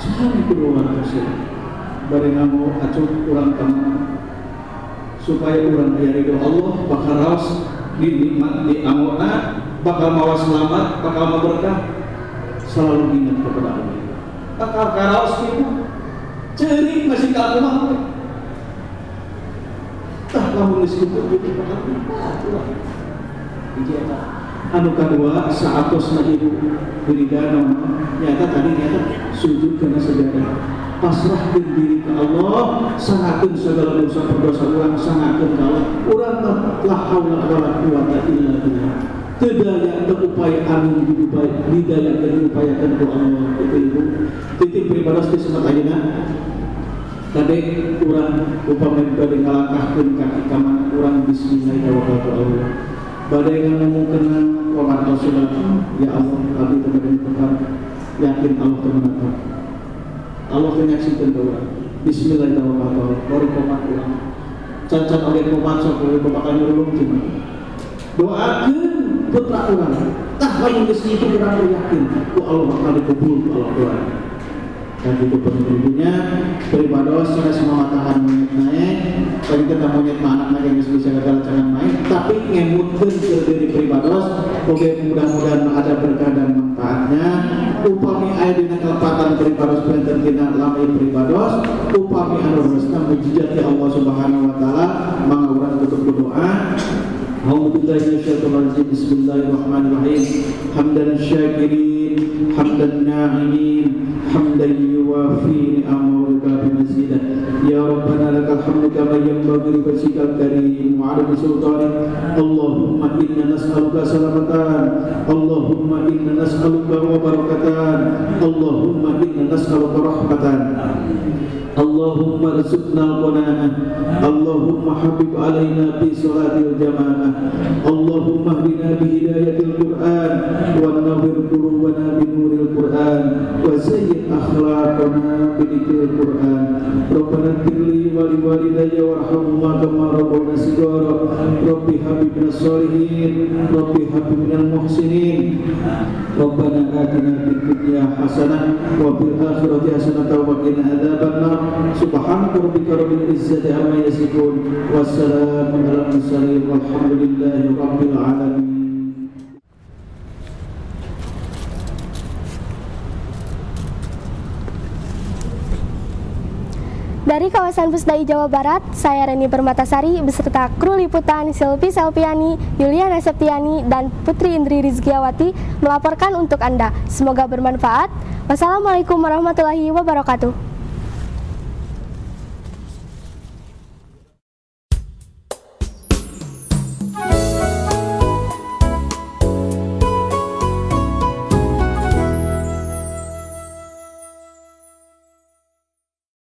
Speaker 2: sehari kedua orang tersebut bari ngamu acuh orang teman supaya orang ayah ridho Allah bakal raos dinikmat di amona bakal mawa selamat bakal mawa berkah selalu ingat kepada Allah bakal karaos itu cerik masih kalumah tah lamun geus kitu bakal ijeta anu kadua saatosna ibu beridana nyata tadi nyata sujud kana sajadah pasrahkan diri ke Allah, sangatkan segala dosa berdosa orang, sangatkan Allah. Orang la haula wala quwwata illa billah. Tidak berupaya anu didaya upayakan ke Allah itu ibu. Titik pribados di sematayana. Tadi orang upami bade ngalangkahkeun kaki ka mana urang bismillahirrahmanirrahim. Bade ngomongkeun wa martosulah ya Allah abdi teu tempat yakin Allah teman-teman. Allah menyaksikan bahwa Bismillahirrahmanirrahim baru komat ulang cacat oleh komat sok oleh bapak nyuruh cuma doakan putra orang tah lamun geus kitu urang yakin ku Allah bakal dikabul Allah doa dan itu pentingnya pribados sana semua tahan monyet naik tadi kita monyet anak yang bisa gagal jangan main tapi ngemutkeun ke diri pribados oke mudah-mudahan ada berkah dan manfaatnya upami aya dina kelepatan pribados penten tina lamai pribados upami anu resna mujizat ya Allah Subhanahu wa taala mangga urang tutup doa Alhamdulillah Bismillahirrahmanirrahim hamdan syakirin hamdan na'imin hamdan yuwafi ni'amahu wa bimazidah ya rabbana lakal hamdu kama yanbaghi li wajhikal karim wa 'ala sultanik Allahumma inna nas'aluka salamatan Allahumma inna nas'aluka wa barakatan Allahumma inna
Speaker 5: nas'aluka rahmatan. Allahumma rizqna qana'ah, Allahumma habib alaina fi salatil jamaah, Allahumma hdina bi hidayatil Qur'an wa nawwir qulubana bi nuril Qur'an wa sayyid akhlaqana bi dhikril Qur'an. Rabbana tirli wa li walidayya warhamhuma kama rabbawna shighara. Rabbi habib minas sholihin, Rabbi habib minal muhsinin. Rabbana atina fid dunya hasanah wa fil akhirati hasanah wa qina adzabannar. Subhanaka rabbika rabbil izzati amma yasifun, wassalamun alal mursalin, walhamdulillahi rabbil alamin.
Speaker 1: Dari kawasan Pusdai Jawa Barat, saya Reni Permatasari beserta kru liputan Silvi Selviani, Yuliana Septiani, dan Putri Indri Rizkiawati melaporkan untuk Anda. Semoga bermanfaat. Wassalamualaikum warahmatullahi wabarakatuh.